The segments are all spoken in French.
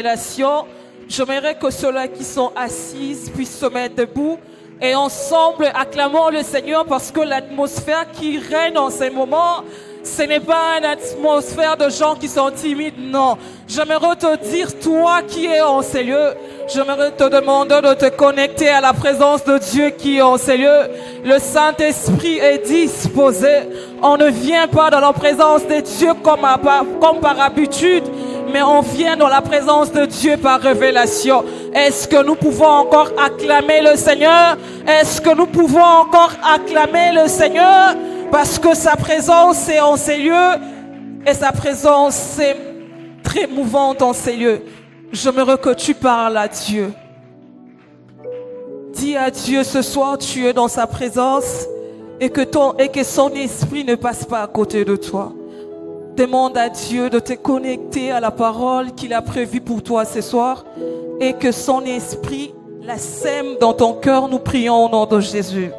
révélation. J'aimerais que ceux-là qui sont assis puissent se mettre debout et ensemble acclamons le Seigneur parce que l'atmosphère qui règne en ces moments, ce n'est pas une atmosphère de gens qui sont timides, non. J'aimerais te dire, toi qui es en ces lieux, j'aimerais te demander de te connecter à la présence de Dieu qui est en ces lieux. Le Saint-Esprit est disposé. On ne vient pas dans la présence de Dieu comme par habitude, mais on vient dans la présence de Dieu par révélation. Est-ce que nous pouvons encore acclamer le Seigneur? Est-ce que nous pouvons encore acclamer le Seigneur? Parce que sa présence est en ces lieux et sa présence est très mouvante en ces lieux. J'aimerais que tu parles à Dieu. Dis à Dieu ce soir, tu es dans sa présence et que son esprit ne passe pas à côté de toi. Demande à Dieu de te connecter à la parole qu'il a prévue pour toi ce soir et que son esprit la sème dans ton cœur. Nous prions au nom de Jésus.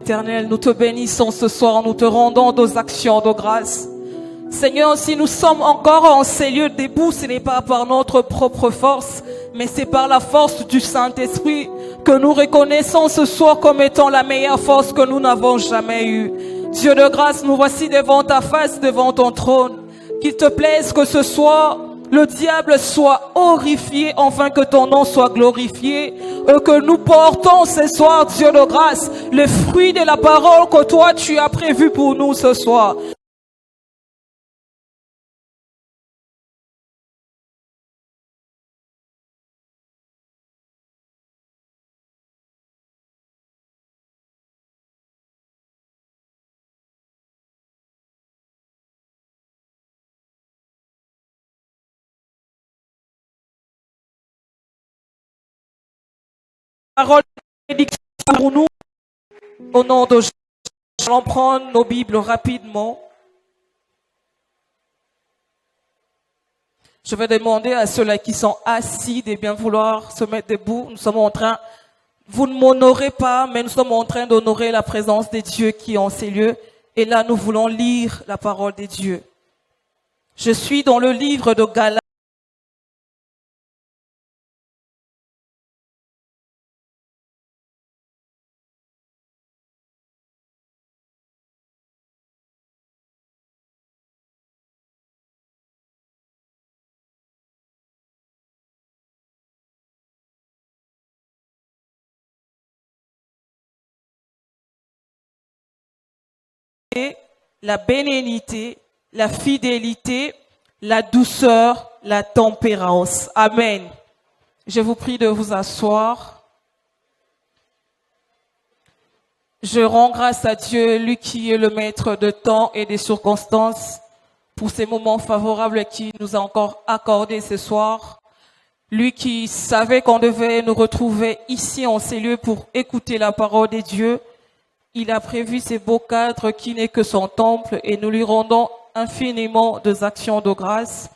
Éternel, nous te bénissons ce soir, nous te rendons nos actions de grâce. Seigneur, si nous sommes encore en ces lieux debout, ce n'est pas par notre propre force, mais c'est par la force du Saint-Esprit que nous reconnaissons ce soir comme étant la meilleure force que nous n'avons jamais eue. Dieu de grâce, nous voici devant ta face, devant ton trône. Qu'il te plaise que ce soir, le diable soit horrifié, afin que ton nom soit glorifié, et que nous portons ce soir, Dieu de grâce, le fruit de la parole que toi tu as prévu pour nous ce soir. Parole de bénédiction pour nous, au nom de Jésus. Allons prendre nos Bibles rapidement. Je vais demander à ceux-là qui sont assis de bien vouloir se mettre debout. Nous sommes en train, vous ne m'honorez pas, mais nous sommes en train d'honorer la présence de Dieu qui est en ces lieux. Et là, nous voulons lire la parole de Dieu. Je suis dans le livre de Galates. La bénignité, la fidélité, la douceur, la tempérance. Amen. Je vous prie de vous asseoir. Je rends grâce à Dieu, lui qui est le maître de temps et des circonstances, pour ces moments favorables qu'il nous a encore accordés ce soir. Lui qui savait qu'on devait nous retrouver ici en ces lieux pour écouter la parole de Dieu. Il a prévu ces beaux cadres qui n'est que son temple et nous lui rendons infiniment des actions de grâce.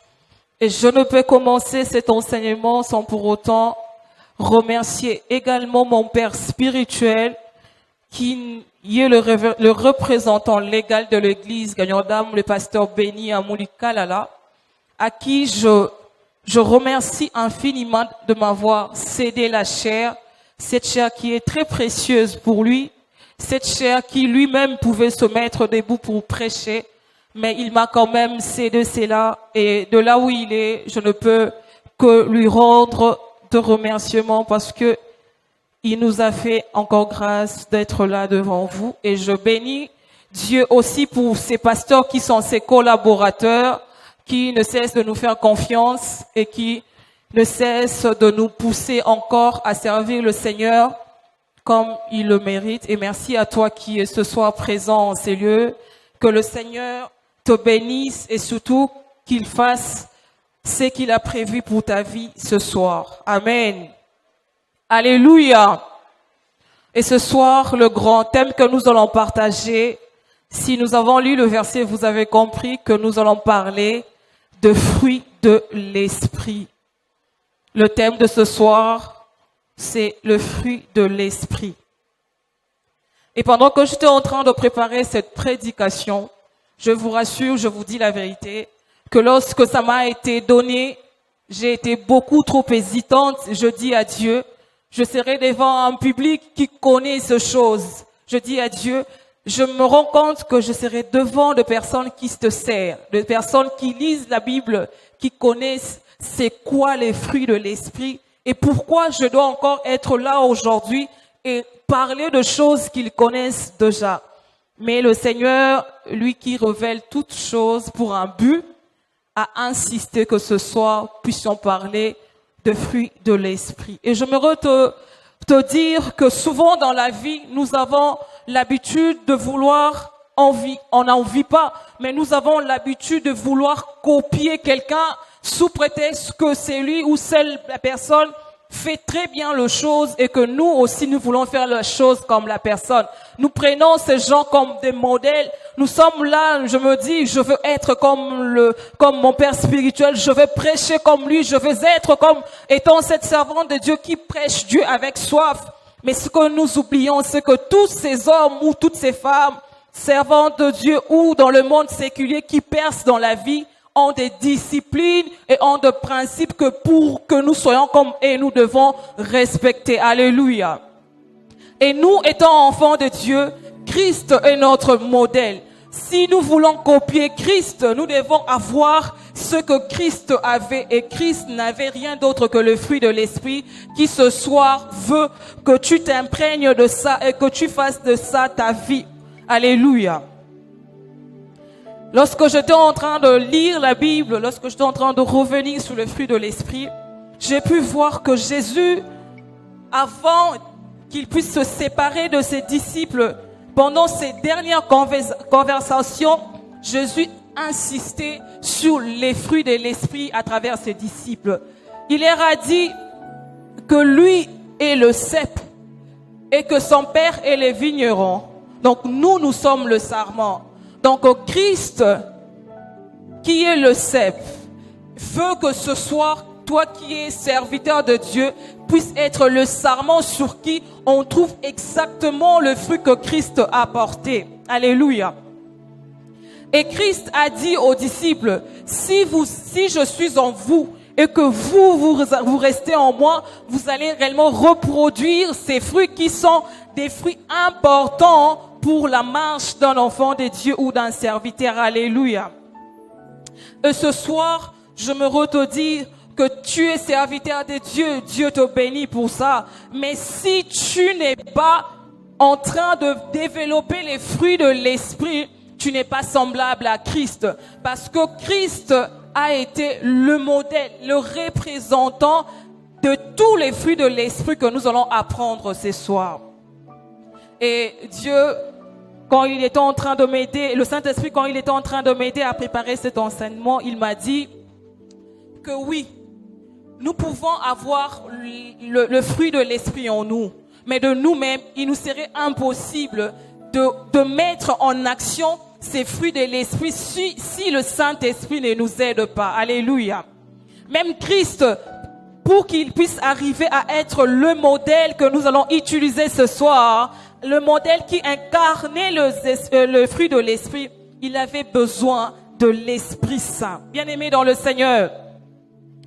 Et je ne peux commencer cet enseignement sans pour autant remercier également mon père spirituel qui est le représentant légal de l'église Gagnant-Dame, le pasteur Béni Amouli Kalala, à qui je remercie infiniment de m'avoir cédé la chair, cette chair qui est très précieuse pour lui. Cette chair qui lui-même pouvait se mettre debout pour prêcher, mais il m'a quand même cédé cela et de là où il est, je ne peux que lui rendre de remerciements parce que il nous a fait encore grâce d'être là devant vous et je bénis Dieu aussi pour ces pasteurs qui sont ses collaborateurs, qui ne cessent de nous faire confiance et qui ne cessent de nous pousser encore à servir le Seigneur comme il le mérite. Et merci à toi qui es ce soir présent en ces lieux. Que le Seigneur te bénisse et surtout qu'il fasse ce qu'il a prévu pour ta vie ce soir. Amen. Alléluia. Et ce soir, le grand thème que nous allons partager, si nous avons lu le verset, vous avez compris que nous allons parler de fruits de l'esprit. Le thème de ce soir, c'est le fruit de l'esprit. Et pendant que j'étais en train de préparer cette prédication, je vous rassure, je vous dis la vérité, que lorsque ça m'a été donné, j'ai été beaucoup trop hésitante. Je dis à Dieu, je serai devant un public qui connaît ces choses. Je dis à Dieu, je me rends compte que je serai devant de personnes qui se servent, de personnes qui lisent la Bible, qui connaissent c'est quoi les fruits de l'esprit et pourquoi je dois encore être là aujourd'hui et parler de choses qu'ils connaissent déjà. Mais le Seigneur, lui qui révèle toutes choses pour un but, a insisté que ce soir, puissions parler de fruits de l'esprit. Et j'aimerais te dire que souvent dans la vie, nous avons l'habitude de vouloir on n'en vit pas, mais nous avons l'habitude de vouloir copier quelqu'un sous prétexte que c'est lui ou la personne fait très bien les choses et que nous aussi nous voulons faire les choses comme la personne. Nous prenons ces gens comme des modèles. Nous sommes là, je me dis, je veux être comme mon père spirituel, je veux prêcher comme lui, je veux être étant cette servante de Dieu qui prêche Dieu avec soif. Mais ce que nous oublions, c'est que tous ces hommes ou toutes ces femmes, servantes de Dieu ou dans le monde séculier qui percent dans la vie, ont des disciplines et ont des principes que pour que nous soyons comme et nous devons respecter. Alléluia. Et nous, étant enfants de Dieu, Christ est notre modèle. Si nous voulons copier Christ, nous devons avoir ce que Christ avait. Et Christ n'avait rien d'autre que le fruit de l'esprit qui ce soir veut que tu t'imprègnes de ça et que tu fasses de ça ta vie. Alléluia. Lorsque j'étais en train de lire la Bible, lorsque j'étais en train de revenir sur le fruit de l'esprit, j'ai pu voir que Jésus, avant qu'il puisse se séparer de ses disciples, pendant ses dernières conversations, Jésus insistait sur les fruits de l'esprit à travers ses disciples. Il leur a dit que lui est le cep et que son père est le vigneron. Donc nous sommes le sarment. Donc Christ, qui est le cep, veut que ce soir, toi qui es serviteur de Dieu, puisse être le sarment sur qui on trouve exactement le fruit que Christ a porté. Alléluia. Et Christ a dit aux disciples, si je suis en vous et que vous restez en moi, vous allez réellement reproduire ces fruits qui sont des fruits importants pour la marche d'un enfant de Dieu ou d'un serviteur. Alléluia. Et ce soir, je me redis que tu es serviteur de Dieu. Dieu te bénit pour ça. Mais si tu n'es pas en train de développer les fruits de l'esprit, tu n'es pas semblable à Christ. Parce que Christ a été le modèle, le représentant de tous les fruits de l'esprit que nous allons apprendre ce soir. Et Dieu, quand il était en train de m'aider, le Saint-Esprit, quand il était en train de m'aider à préparer cet enseignement, il m'a dit que oui, nous pouvons avoir le fruit de l'esprit en nous, mais de nous-mêmes, il nous serait impossible de mettre en action ces fruits de l'esprit si le Saint-Esprit ne nous aide pas. Alléluia. Même Christ, pour qu'il puisse arriver à être le modèle que nous allons utiliser ce soir, le modèle qui incarnait le fruit de l'esprit, il avait besoin de l'Esprit Saint. Bien-aimés dans le Seigneur,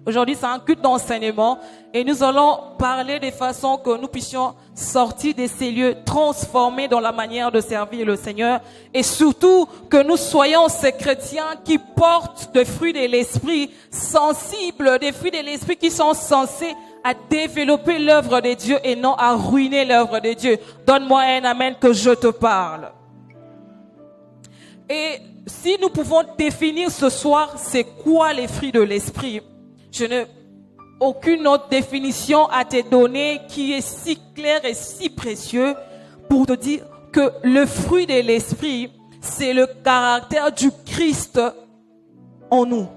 aujourd'hui c'est un culte d'enseignement et nous allons parler de façon que nous puissions sortir de ces lieux transformés dans la manière de servir le Seigneur et surtout que nous soyons ces chrétiens qui portent des fruits de l'esprit sensibles, des fruits de l'esprit qui sont censés à développer l'œuvre de Dieu et non à ruiner l'œuvre de Dieu. Donne-moi un amen que je te parle. Et si nous pouvons définir ce soir, c'est quoi les fruits de l'esprit? Je n'ai aucune autre définition à te donner qui est si claire et si précieux pour te dire que le fruit de l'esprit, c'est le caractère du Christ en nous.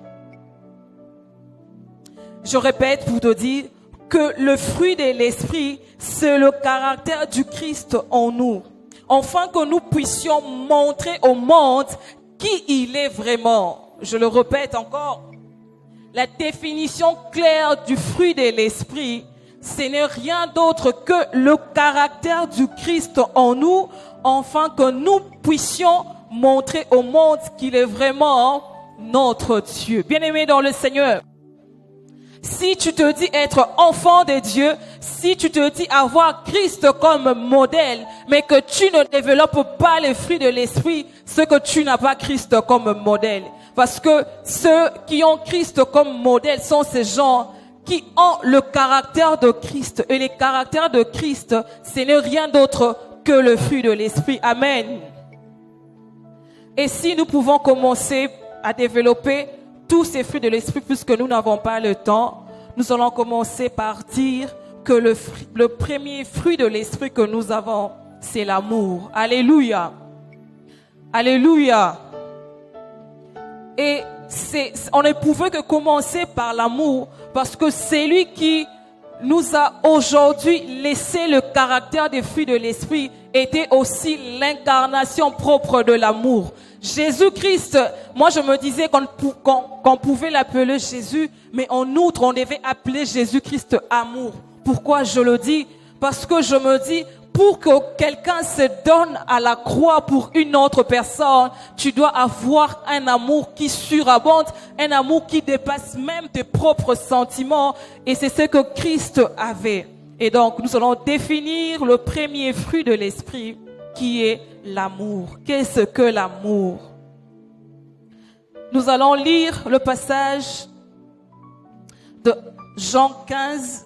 Je répète pour te dire que le fruit de l'esprit, c'est le caractère du Christ en nous. Afin que nous puissions montrer au monde qui il est vraiment. Je le répète encore. la définition claire du fruit de l'esprit, ce n'est rien d'autre que le caractère du Christ en nous, afin que nous puissions montrer au monde qu'il est vraiment notre Dieu. Bien-aimé dans le Seigneur, si tu te dis être enfant de Dieu, si tu te dis avoir Christ comme modèle, mais que tu ne développes pas les fruits de l'esprit, c'est que tu n'as pas Christ comme modèle. Parce que ceux qui ont Christ comme modèle sont ces gens qui ont le caractère de Christ. Et le caractère de Christ, ce n'est rien d'autre que le fruit de l'esprit. Amen. Et si nous pouvons commencer à développer tous ces fruits de l'esprit, puisque nous n'avons pas le temps, nous allons commencer par dire que le premier fruit de l'esprit que nous avons, c'est l'amour. Alléluia. Alléluia. Et on ne pouvait que commencer par l'amour, parce que c'est lui qui nous a aujourd'hui laissé le caractère des fruits de l'esprit, était aussi l'incarnation propre de l'amour. Jésus-Christ, moi je me disais qu'on pouvait l'appeler Jésus, mais en outre on devait appeler Jésus-Christ amour. Pourquoi je le dis? Parce que je me dis, pour que quelqu'un se donne à la croix pour une autre personne, tu dois avoir un amour qui surabonde, un amour qui dépasse même tes propres sentiments. Et c'est ce que Christ avait. Et donc, nous allons définir le premier fruit de l'esprit, qui est l'amour. Qu'est-ce que l'amour? Nous allons lire le passage de Jean 15.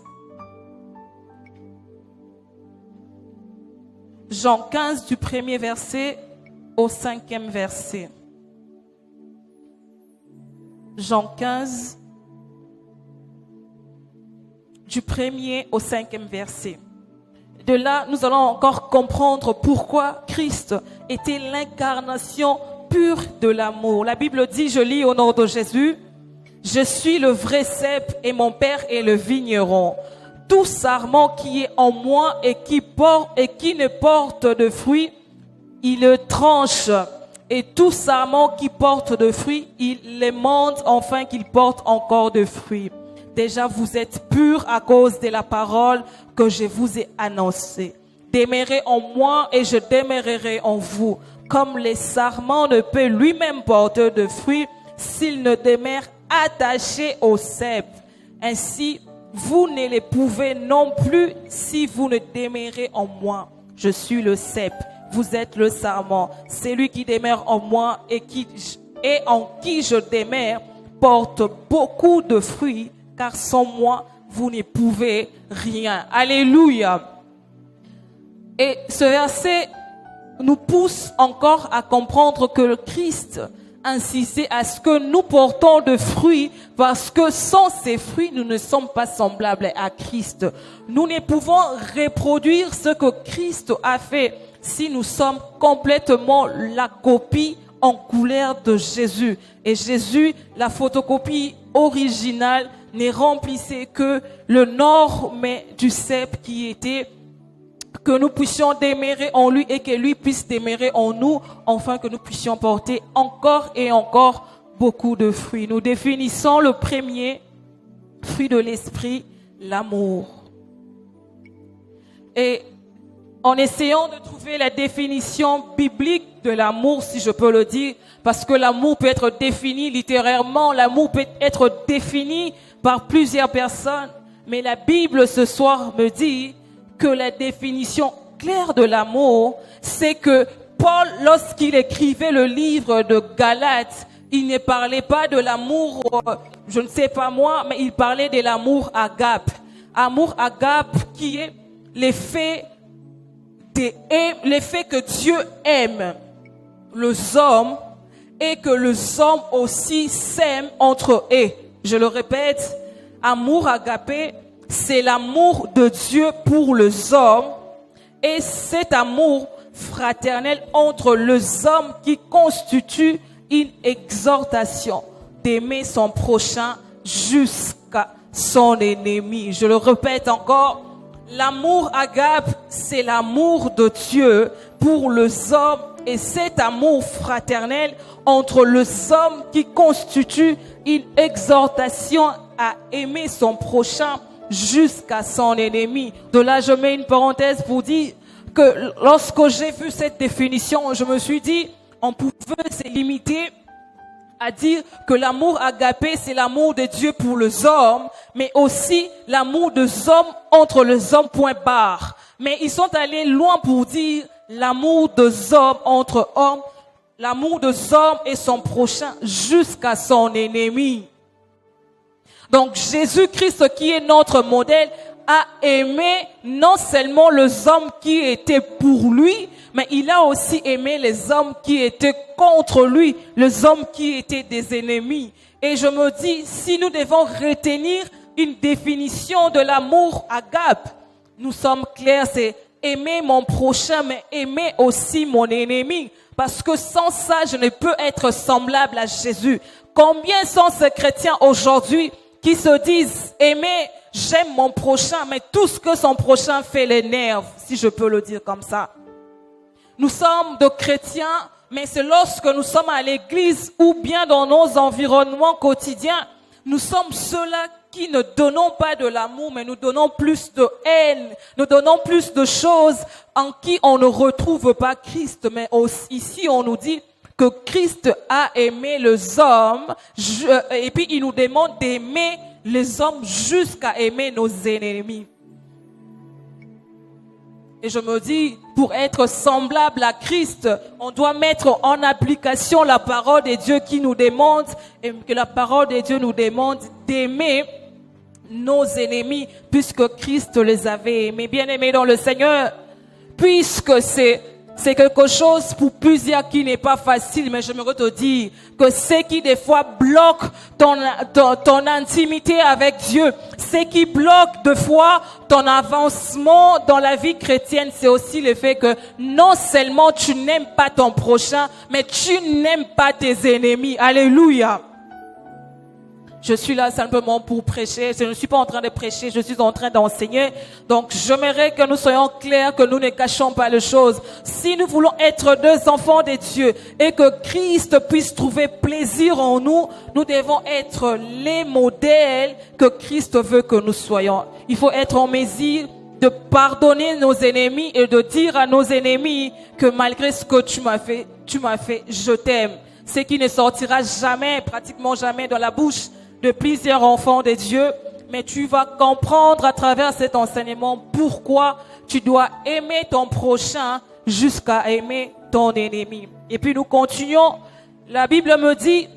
Jean 15 du premier verset au 5e verset. Jean 15 du premier au 5e verset. De là, nous allons encore comprendre pourquoi Christ était l'incarnation pure de l'amour. La Bible dit, je lis au nom de Jésus, « Je suis le vrai cep et mon Père est le vigneron. Tout sarment qui est en moi et qui ne porte de fruits, il le tranche. Et tout sarment qui porte de fruits, il l'émonde afin qu'il porte encore de fruits. Déjà vous êtes purs à cause de la parole que je vous ai annoncée. Demeurez en moi et je demeurerai en vous. Comme le sarment ne peut lui-même porter de fruits s'il ne demeure attaché au cep. Ainsi, vous ne les pouvez non plus si vous ne demeurez en moi. Je suis le cep, vous êtes le sarment. Celui qui demeure en moi et en qui je demeure porte beaucoup de fruits, car sans moi, vous ne pouvez rien. Alléluia. Et ce verset nous pousse encore à comprendre que le Christ insistait à ce que nous portons de fruits, parce que sans ces fruits, nous ne sommes pas semblables à Christ. Nous ne pouvons reproduire ce que Christ a fait si nous sommes complètement la copie en couleur de Jésus. Et Jésus, la photocopie originale, ne remplissait que le norme du cep qui était que nous puissions demeurer en lui et que lui puisse demeurer en nous, afin que nous puissions porter encore et encore beaucoup de fruits. Nous définissons le premier fruit de l'esprit, l'amour. Et en essayant de trouver la définition biblique de l'amour, si je peux le dire, parce que l'amour peut être défini littérairement, l'amour peut être défini par plusieurs personnes, mais la Bible ce soir me dit que la définition claire de l'amour, c'est que Paul, lorsqu'il écrivait le livre de Galates, il ne parlait pas de l'amour, je ne sais pas moi, mais il parlait de l'amour agape. Amour agape qui est l'effet que Dieu aime les hommes et que les hommes aussi s'aiment entre eux. Je le répète, amour agapé, c'est l'amour de Dieu pour les hommes et cet amour fraternel entre les hommes qui constitue une exhortation d'aimer son prochain jusqu'à son ennemi. Je le répète encore, l'amour agape, c'est l'amour de Dieu pour les hommes et cet amour fraternel entre les hommes qui constitue une exhortation à aimer son prochain jusqu'à son ennemi. De là, je mets une parenthèse pour dire que lorsque j'ai vu cette définition, je me suis dit, on pouvait se limiter à dire que l'amour agapé, c'est l'amour de Dieu pour les hommes, mais aussi l'amour des hommes entre les hommes, point barre. Mais ils sont allés loin pour dire l'amour des hommes entre hommes, l'amour des hommes et son prochain jusqu'à son ennemi. Donc Jésus-Christ, qui est notre modèle, a aimé non seulement les hommes qui étaient pour lui, mais il a aussi aimé les hommes qui étaient contre lui, les hommes qui étaient des ennemis. Et je me dis, si nous devons retenir une définition de l'amour agape, nous sommes clairs, c'est aimer mon prochain, mais aimer aussi mon ennemi. Parce que sans ça, je ne peux être semblable à Jésus. Combien sont ces chrétiens aujourd'hui qui se disent aimer, j'aime mon prochain, mais tout ce que son prochain fait l'énerve, si je peux le dire comme ça. Nous sommes des chrétiens, mais c'est lorsque nous sommes à l'église ou bien dans nos environnements quotidiens, nous sommes ceux-là qui ne donnons pas de l'amour, mais nous donnons plus de haine, nous donnons plus de choses en qui on ne retrouve pas Christ. Mais aussi, ici, on nous dit que Christ a aimé les hommes, et puis il nous demande d'aimer les hommes jusqu'à aimer nos ennemis. Et je me dis, pour être semblable à Christ, on doit mettre en application la parole de Dieu qui nous demande, et que la parole de Dieu nous demande d'aimer nos ennemis, puisque Christ les avait aimés. Bien-aimés dans le Seigneur, puisque c'est quelque chose pour plusieurs qui n'est pas facile, mais j'aimerais te dire que ce qui des fois bloque ton intimité avec Dieu, ce qui bloque des fois ton avancement dans la vie chrétienne, c'est aussi le fait que non seulement tu n'aimes pas ton prochain, mais tu n'aimes pas tes ennemis. Alléluia. Je suis là simplement pour prêcher. Je ne suis pas en train de prêcher, je suis en train d'enseigner. Donc, j'aimerais que nous soyons clairs, que nous ne cachons pas les choses. Si nous voulons être deux enfants de Dieu et que Christ puisse trouver plaisir en nous, nous devons être les modèles que Christ veut que nous soyons. Il faut être en mesure de pardonner nos ennemis et de dire à nos ennemis que malgré ce que tu m'as fait, je t'aime. Ce qui ne sortira jamais, pratiquement jamais dans la bouche de plusieurs enfants de Dieu, mais tu vas comprendre à travers cet enseignement pourquoi tu dois aimer ton prochain jusqu'à aimer ton ennemi. Et puis nous continuons. La Bible me dit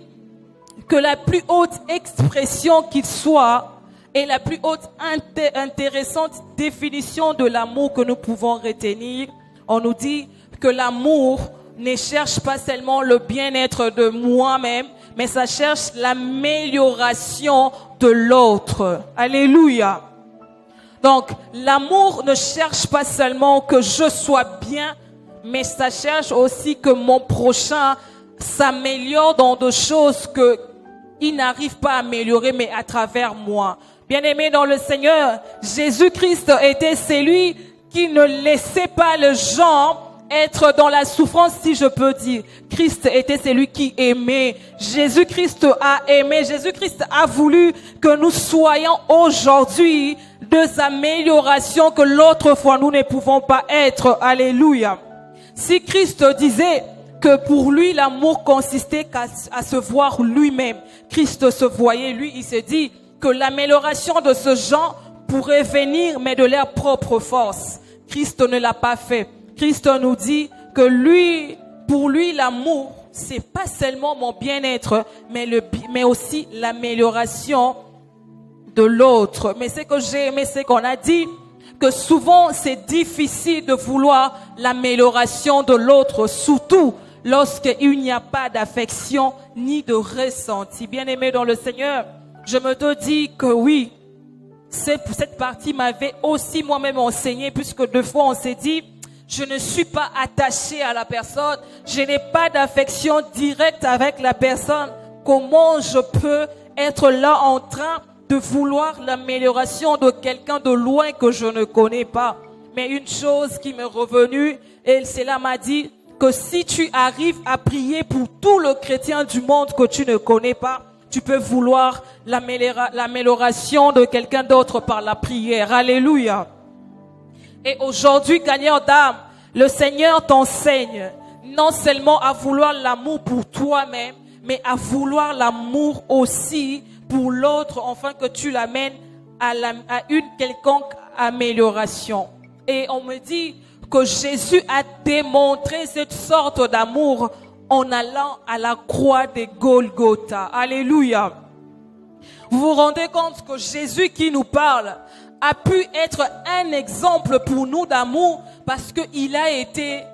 que la plus haute expression qu'il soit et la plus haute intéressante définition de l'amour que nous pouvons retenir, on nous dit que l'amour ne cherche pas seulement le bien-être de moi-même, mais ça cherche l'amélioration de l'autre. Alléluia. Donc, l'amour ne cherche pas seulement que je sois bien, mais ça cherche aussi que mon prochain s'améliore dans des choses qu'il n'arrive pas à améliorer, mais à travers moi. Bien-aimé dans le Seigneur, Jésus-Christ était celui qui ne laissait pas les gens être dans la souffrance, si je peux dire. Christ était celui qui aimait. Jésus-Christ a aimé. Jésus-Christ a voulu que nous soyons aujourd'hui des améliorations que l'autre fois nous ne pouvons pas être. Alléluia. Si Christ disait que pour lui l'amour consistait à se voir lui-même, Christ se voyait lui, il s'est dit que l'amélioration de ce genre pourrait venir mais de leur propre force. Christ ne l'a pas fait. Christ nous dit que pour lui, l'amour, c'est pas seulement mon bien-être, mais aussi l'amélioration de l'autre. Mais ce que j'ai aimé, c'est qu'on a dit que souvent, c'est difficile de vouloir l'amélioration de l'autre, surtout lorsqu'il n'y a pas d'affection ni de ressenti. Bien-aimé dans le Seigneur, je me te dis que oui, cette partie m'avait aussi moi-même enseigné, puisque deux fois on s'est dit, je ne suis pas attaché à la personne, je n'ai pas d'affection directe avec la personne. Comment je peux être là en train de vouloir l'amélioration de quelqu'un de loin que je ne connais pas? Mais une chose qui m'est revenue, et cela m'a dit, que si tu arrives à prier pour tout le chrétien du monde que tu ne connais pas, tu peux vouloir l'amélioration de quelqu'un d'autre par la prière. Alléluia. Et aujourd'hui, gagnant d'âme, le Seigneur t'enseigne non seulement à vouloir l'amour pour toi-même, mais à vouloir l'amour aussi pour l'autre, afin que tu l'amènes à une quelconque amélioration. Et on me dit que Jésus a démontré cette sorte d'amour en allant à la croix de Golgotha. Alléluia. Vous vous rendez compte que Jésus qui nous parle a pu être un exemple pour nous d'amour parce qu'il a été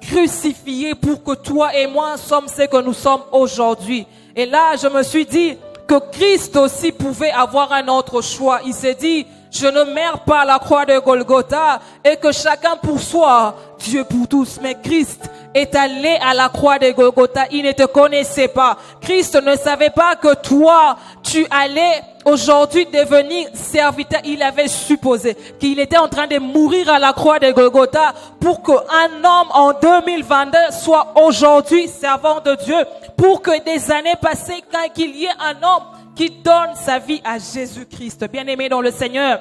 crucifié pour que toi et moi sommes ce que nous sommes aujourd'hui. Et là, je me suis dit que Christ aussi pouvait avoir un autre choix. Il s'est dit, je ne meurs pas à la croix de Golgotha et que chacun pour soi, Dieu pour tous. Mais Christ est allé à la croix de Golgotha. Il ne te connaissait pas. Christ ne savait pas que toi, tu allais aujourd'hui devenir serviteur. Il avait supposé qu'il était en train de mourir à la croix de Golgotha pour qu'un homme en 2022 soit aujourd'hui servant de Dieu. Pour que des années passées, quand il y ait un homme qui donne sa vie à Jésus-Christ. Bien-aimé dans le Seigneur,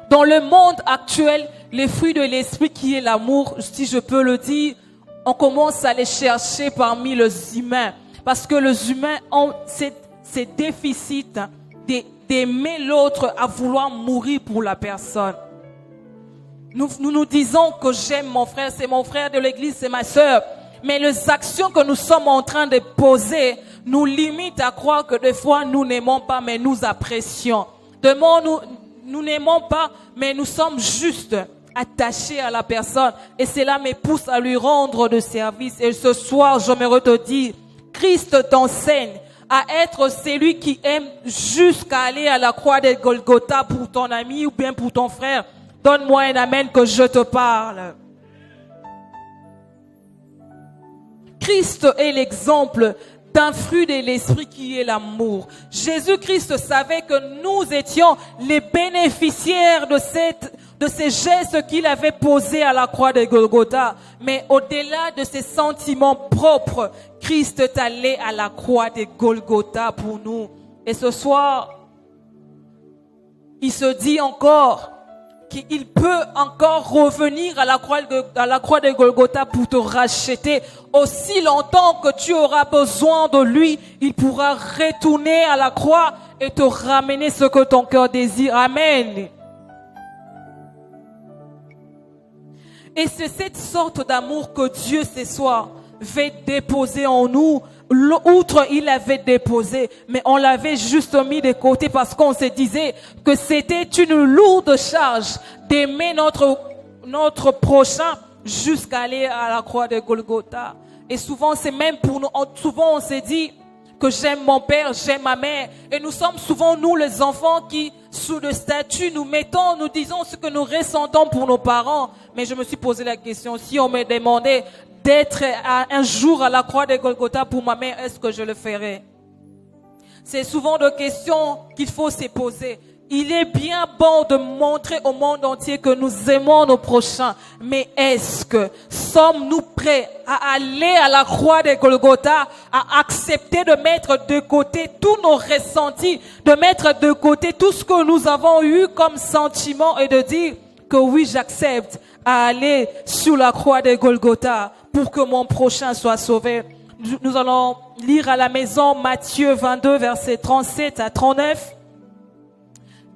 dans le monde actuel, les fruits de l'esprit qui est l'amour, si je peux le dire, on commence à les chercher parmi les humains. Parce que les humains ont ces déficits d'aimer l'autre à vouloir mourir pour la personne. Nous disons que j'aime mon frère, c'est mon frère de l'église, c'est ma sœur. Mais les actions que nous sommes en train de poser nous limitent à croire que des fois nous n'aimons pas, mais nous apprécions. Nous n'aimons pas, mais nous sommes juste attachés à la personne. Et cela me pousse à lui rendre de service. Et ce soir, j'aimerais te dire, Christ t'enseigne à être celui qui aime jusqu'à aller à la croix de Golgotha pour ton ami ou bien pour ton frère. Donne-moi un amen que je te parle. Christ est l'exemple d'un fruit de l'esprit qui est l'amour. Jésus-Christ savait que nous étions les bénéficiaires de ces gestes qu'il avait posés à la croix de Golgotha. Mais au-delà de ses sentiments propres, Christ est allé à la croix de Golgotha pour nous. Et ce soir, il se dit encore qu'il peut encore revenir à la croix de Golgotha pour te racheter. Aussi longtemps que tu auras besoin de lui, il pourra retourner à la croix et te ramener ce que ton cœur désire. Amen. Et c'est cette sorte d'amour que Dieu ce soir veut déposer en nous. Outre, il l'avait déposé, mais on l'avait juste mis de côté parce qu'on se disait que c'était une lourde charge d'aimer notre prochain jusqu'à aller à la croix de Golgotha. Et souvent, c'est même pour nous, souvent on se dit que j'aime mon père, j'aime ma mère. Et nous sommes souvent, nous les enfants, qui, sous le statut, nous disons ce que nous ressentons pour nos parents. Mais je me suis posé la question, si on me demandait d'être un jour à la croix de Golgotha pour ma mère, est-ce que je le ferais? C'est souvent des questions qu'il faut se poser. Il est bien bon de montrer au monde entier que nous aimons nos prochains. Mais est-ce que sommes-nous prêts à aller à la croix de Golgotha, à accepter de mettre de côté tous nos ressentis, de mettre de côté tout ce que nous avons eu comme sentiment et de dire que oui, j'accepte à aller sur la croix de Golgotha pour que mon prochain soit sauvé. Nous allons lire à la maison Matthieu 22, versets 37 à 39.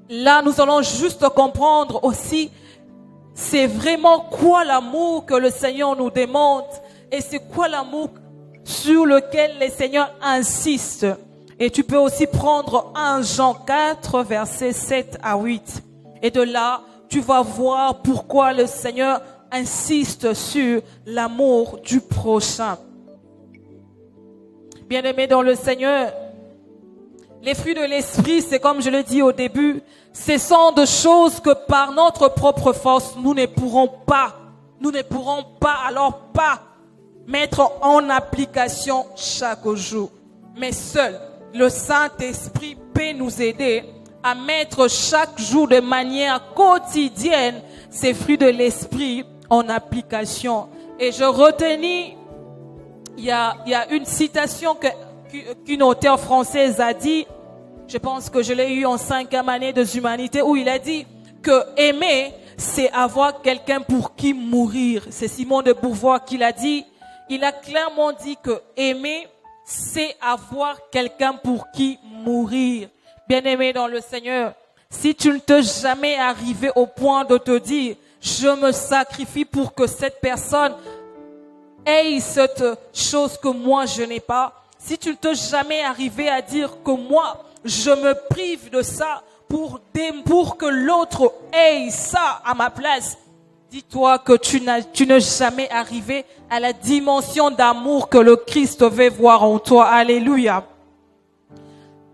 Là, nous allons juste comprendre aussi, c'est vraiment quoi l'amour que le Seigneur nous demande et c'est quoi l'amour sur lequel le Seigneur insiste. Et tu peux aussi prendre 1 Jean 4, versets 7 à 8. Et de là, tu vas voir pourquoi le Seigneur insiste sur l'amour du prochain. Bien-aimés dans le Seigneur, les fruits de l'esprit, c'est comme je l'ai dit au début, ce sont des choses que par notre propre force, nous ne pourrons pas mettre en application chaque jour. Mais seul le Saint-Esprit peut nous aider à mettre chaque jour de manière quotidienne ces fruits de l'esprit en application. Et je retenais, il y a une citation qu'une auteure française a dit, je pense que je l'ai eu en 5e année de humanité, où il a dit que aimer, c'est avoir quelqu'un pour qui mourir. C'est Simone de Beauvoir qui l'a dit. Il a clairement dit que aimer, c'est avoir quelqu'un pour qui mourir. Bien-aimé dans le Seigneur, si tu ne t'es jamais arrivé au point de te dire, je me sacrifie pour que cette personne ait cette chose que moi je n'ai pas, si tu ne t'es jamais arrivé à dire que moi, je me prive de ça pour que l'autre ait ça à ma place, dis-toi que tu n'es jamais arrivé à la dimension d'amour que le Christ veut voir en toi. Alléluia.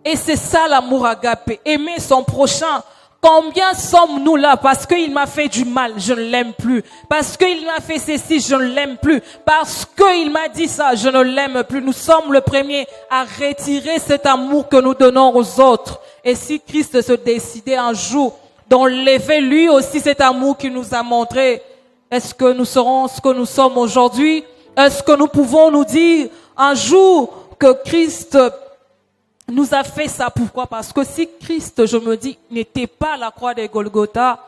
Et c'est ça l'amour agapé, aimer son prochain. Combien sommes-nous là parce qu'il m'a fait du mal, je ne l'aime plus. Parce qu'il m'a fait ceci, je ne l'aime plus. Parce qu'il m'a dit ça, je ne l'aime plus. Nous sommes le premier à retirer cet amour que nous donnons aux autres. Et si Christ se décidait un jour d'enlever lui aussi cet amour qu'il nous a montré, est-ce que nous serons ce que nous sommes aujourd'hui? Est-ce que nous pouvons nous dire un jour que Christ nous a fait ça? Pourquoi? Parce que si Christ, je me dis, n'était pas à la croix de Golgotha,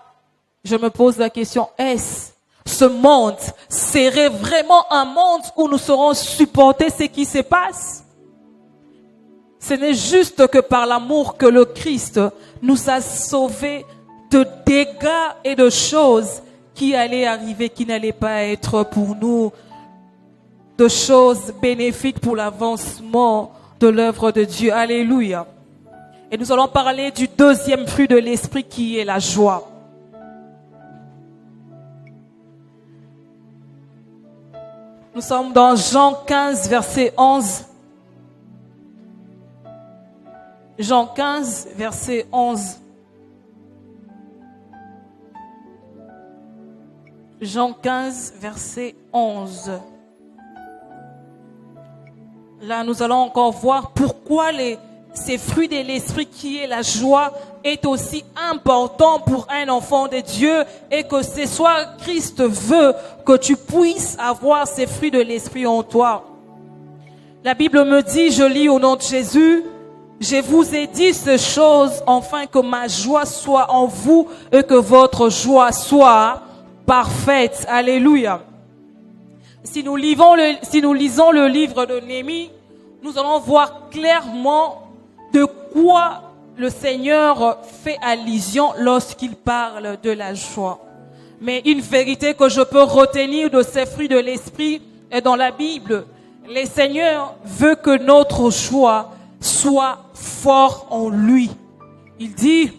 je me pose la question, ce monde serait vraiment un monde où nous saurons supporter ce qui se passe? Ce n'est juste que par l'amour que le Christ nous a sauvés de dégâts et de choses qui allaient arriver, qui n'allaient pas être pour nous de choses bénéfiques pour l'avancement de l'œuvre de Dieu. Alléluia. Et nous allons parler du deuxième fruit de l'esprit qui est la joie. Nous sommes dans Jean 15, verset 11. Jean 15, verset 11. Jean 15, verset 11. Là, nous allons encore voir pourquoi ces fruits de l'esprit qui est la joie est aussi important pour un enfant de Dieu et que ce soit Christ veut que tu puisses avoir ces fruits de l'esprit en toi. La Bible me dit, je lis au nom de Jésus, je vous ai dit ces choses afin que ma joie soit en vous et que votre joie soit parfaite. Alléluia. Si nous lisons le livre de Néhémie, nous allons voir clairement de quoi le Seigneur fait allusion lorsqu'il parle de la joie. Mais une vérité que je peux retenir de ces fruits de l'esprit est dans la Bible. Le Seigneur veut que notre joie soit forte en lui. Il dit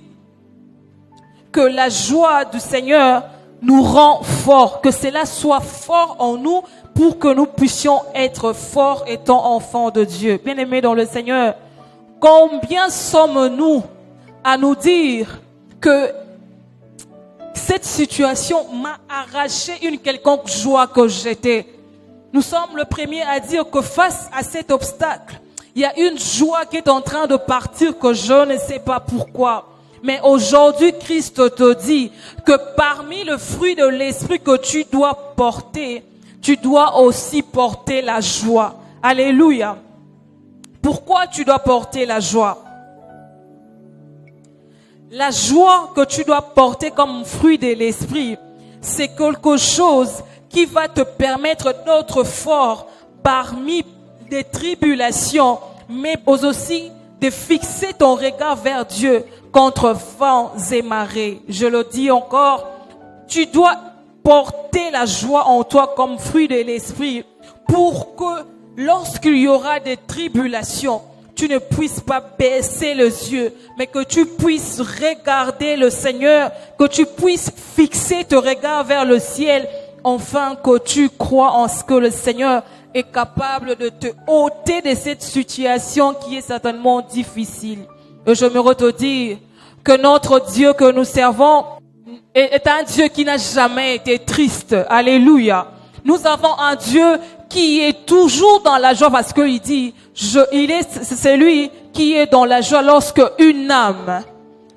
que la joie du Seigneur nous rend forts, que cela soit fort en nous pour que nous puissions être forts étant enfants de Dieu. Bien-aimés dans le Seigneur, combien sommes-nous à nous dire que cette situation m'a arraché une quelconque joie que j'étais? Nous sommes le premier à dire que face à cet obstacle, il y a une joie qui est en train de partir que je ne sais pas pourquoi. Mais aujourd'hui, Christ te dit que parmi le fruit de l'esprit que tu dois porter, tu dois aussi porter la joie. Alléluia. Pourquoi tu dois porter la joie? La joie que tu dois porter comme fruit de l'esprit, c'est quelque chose qui va te permettre d'être fort parmi des tribulations, mais aussi de fixer ton regard vers Dieu contre vents et marées. Je le dis encore, tu dois porter la joie en toi comme fruit de l'esprit pour que lorsqu'il y aura des tribulations, tu ne puisses pas baisser les yeux, mais que tu puisses regarder le Seigneur, que tu puisses fixer ton regard vers le ciel, afin que tu crois en ce que le Seigneur est capable de te ôter de cette situation qui est certainement difficile. Et je me te dire que notre Dieu que nous servons est un Dieu qui n'a jamais été triste. Alléluia. Nous avons un Dieu qui est toujours dans la joie parce qu'il dit, c'est lui qui est dans la joie lorsque une âme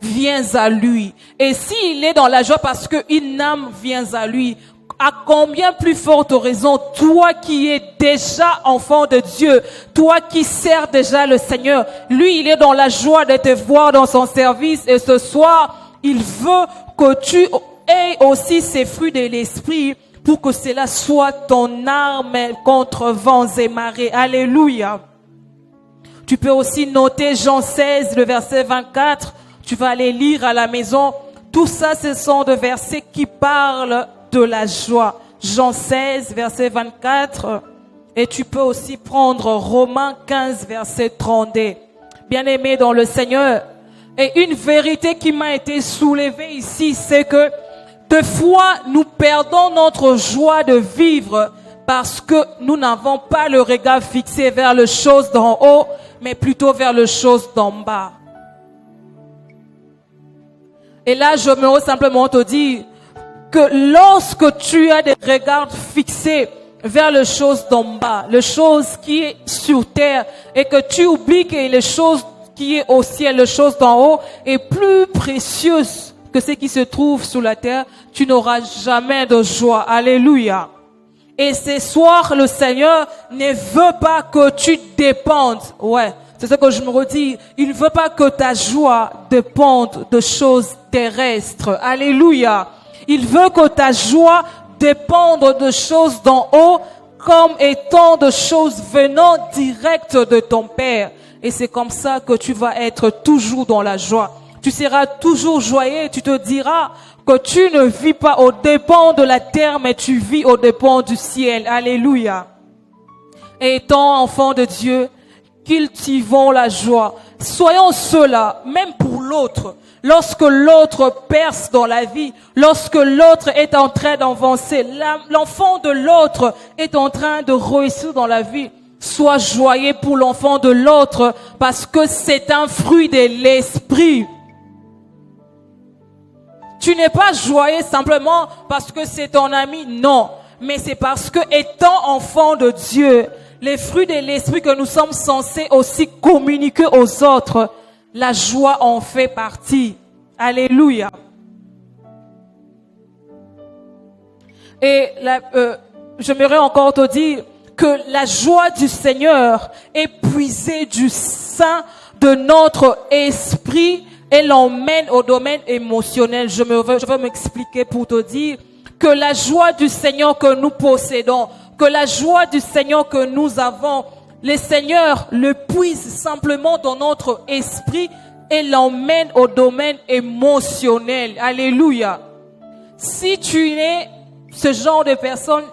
vient à lui. Et s'il est dans la joie parce qu'une âme vient à lui, à combien plus forte raison, toi qui es déjà enfant de Dieu, toi qui sers déjà le Seigneur, lui, il est dans la joie de te voir dans son service et ce soir, il veut que tu aies aussi ces fruits de l'esprit pour que cela soit ton arme contre vents et marées. Alléluia. Tu peux aussi noter Jean 16, le verset 24. Tu vas aller lire à la maison. Tout ça, ce sont des versets qui parlent de la joie. Jean 16, verset 24. Et tu peux aussi prendre Romains 15, verset 32. Bien-aimé dans le Seigneur. Et une vérité qui m'a été soulevée ici, c'est que des fois, nous perdons notre joie de vivre parce que nous n'avons pas le regard fixé vers les choses d'en haut, mais plutôt vers les choses d'en bas. Et là, je me simplement te dire que lorsque tu as des regards fixés vers les choses d'en bas, les choses qui sont sur terre, et que tu oublies que les choses qui sont au ciel, les choses d'en haut, est plus précieuses que ce qui se trouve sous la terre, tu n'auras jamais de joie. Alléluia. Et ce soir, le Seigneur ne veut pas que tu dépendes. Ouais, c'est ce que je me redis. Il ne veut pas que ta joie dépende de choses terrestres. Alléluia. Il veut que ta joie dépende de choses d'en haut comme étant de choses venant direct de ton Père. Et c'est comme ça que tu vas être toujours dans la joie. Tu seras toujours joyeux, tu te diras que tu ne vis pas aux dépens de la terre, mais tu vis aux dépens du ciel. Alléluia. Et étant enfants de Dieu, cultivons la joie. Soyons ceux-là, même pour l'autre. Lorsque l'autre perce dans la vie, lorsque l'autre est en train d'avancer, l'enfant de l'autre est en train de réussir dans la vie, sois joyeux pour l'enfant de l'autre parce que c'est un fruit de l'esprit. Tu n'es pas joyeux simplement parce que c'est ton ami, non. Mais c'est parce que étant enfant de Dieu, les fruits de l'esprit que nous sommes censés aussi communiquer aux autres, la joie en fait partie. Alléluia. Et j'aimerais encore te dire que la joie du Seigneur est puisée du sein de notre esprit et l'emmène au domaine émotionnel. Je vais m'expliquer pour te dire que la joie du Seigneur que nous possédons, que la joie du Seigneur que nous avons, le Seigneur le puise simplement dans notre esprit et l'emmène au domaine émotionnel. Alléluia. Si tu es ce genre de personne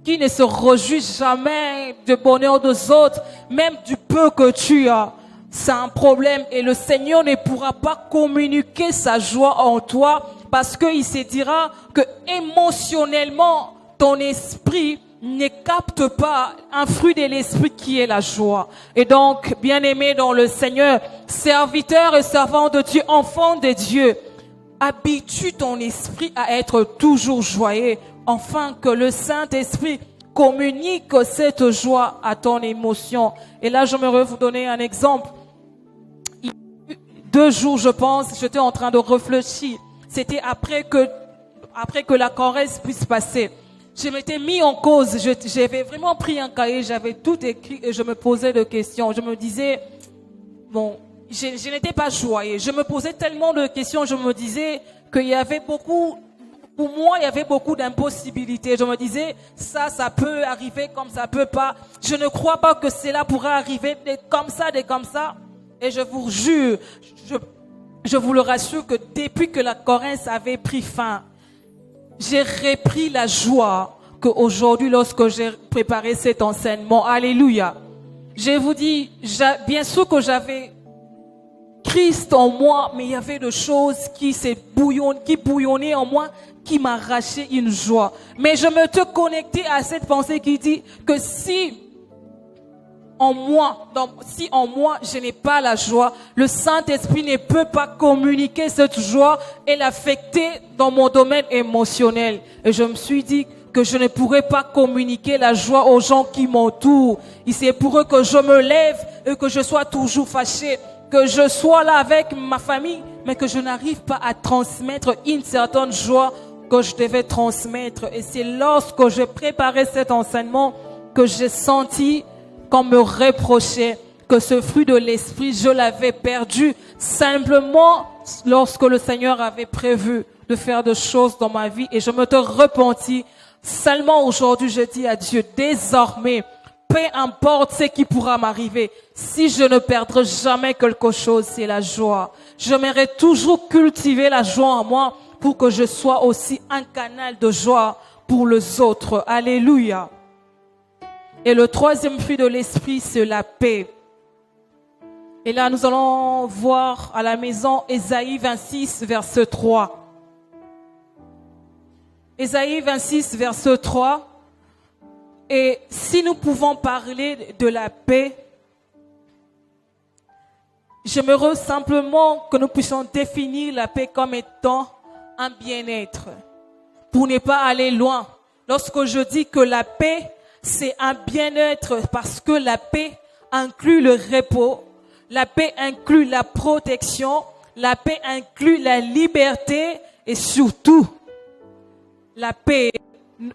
qui ne se réjouit jamais du bonheur des autres, même du peu que tu as, c'est un problème et le Seigneur ne pourra pas communiquer sa joie en toi parce qu'il se dira que émotionnellement, ton esprit ne capte pas un fruit de l'esprit qui est la joie. Et donc, bien-aimé dans le Seigneur, serviteur et servant de Dieu, enfant de Dieu, habitue ton esprit à être toujours joyeux, afin que le Saint-Esprit communique cette joie à ton émotion. Et là, j'aimerais vous donner un exemple. 2 jours, je pense, j'étais en train de réfléchir. C'était après que la caresse puisse passer. Je m'étais mis en cause. J'avais vraiment pris un cahier, j'avais tout écrit et je me posais des questions. Je me disais, bon, je n'étais pas joyeux. Je me posais tellement de questions, je me disais qu'il y avait beaucoup, pour moi, il y avait beaucoup d'impossibilités. Je me disais, ça peut arriver comme ça peut pas. Je ne crois pas que cela pourra arriver comme ça. Et je vous jure, je vous le rassure que depuis que la caresse avait pris fin, j'ai repris la joie qu'aujourd'hui, lorsque j'ai préparé cet enseignement, alléluia. Je vous dis, bien sûr que j'avais Christ en moi, mais il y avait des choses qui bouillonnaient en moi, qui m'arrachaient une joie. Mais je me suis connecté à cette pensée qui dit que si en moi, je n'ai pas la joie, le Saint-Esprit ne peut pas communiquer cette joie et l'affecter dans mon domaine émotionnel. Et je me suis dit que je ne pourrais pas communiquer la joie aux gens qui m'entourent. Il c'est pour eux que je me lève et que je sois toujours fâché, que je sois là avec ma famille, mais que je n'arrive pas à transmettre une certaine joie que je devais transmettre. Et c'est lorsque je préparais cet enseignement que j'ai senti qu'on me reprochait que ce fruit de l'esprit, je l'avais perdu simplement lorsque le Seigneur avait prévu de faire des choses dans ma vie et je me te repentis. Seulement aujourd'hui, je dis à Dieu, désormais, peu importe ce qui pourra m'arriver, si je ne perdrai jamais quelque chose, c'est la joie. J'aimerais toujours cultiver la joie en moi pour que je sois aussi un canal de joie pour les autres. Alléluia. Et le troisième fruit de l'esprit, c'est la paix. Et là, nous allons voir à la maison Ésaïe 26, verset 3. Ésaïe 26, verset 3. Et si nous pouvons parler de la paix, j'aimerais simplement que nous puissions définir la paix comme étant un bien-être. Pour ne pas aller loin. Lorsque je dis que la paix, c'est un bien-être parce que la paix inclut le repos, la paix inclut la protection, la paix inclut la liberté et surtout, la paix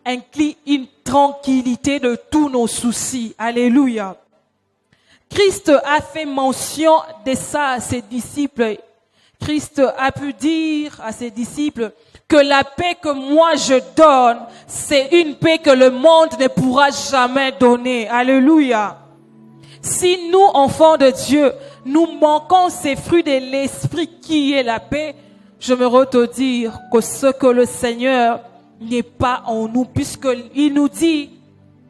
inclut une tranquillité de tous nos soucis. Alléluia. Christ a fait mention de ça à ses disciples. Christ a pu dire à ses disciples que la paix que moi je donne, c'est une paix que le monde ne pourra jamais donner. Alléluia. Si nous, enfants de Dieu, nous manquons ces fruits de l'esprit qui est la paix, je me te dire que ce que le Seigneur n'est pas en nous, puisqu'il nous dit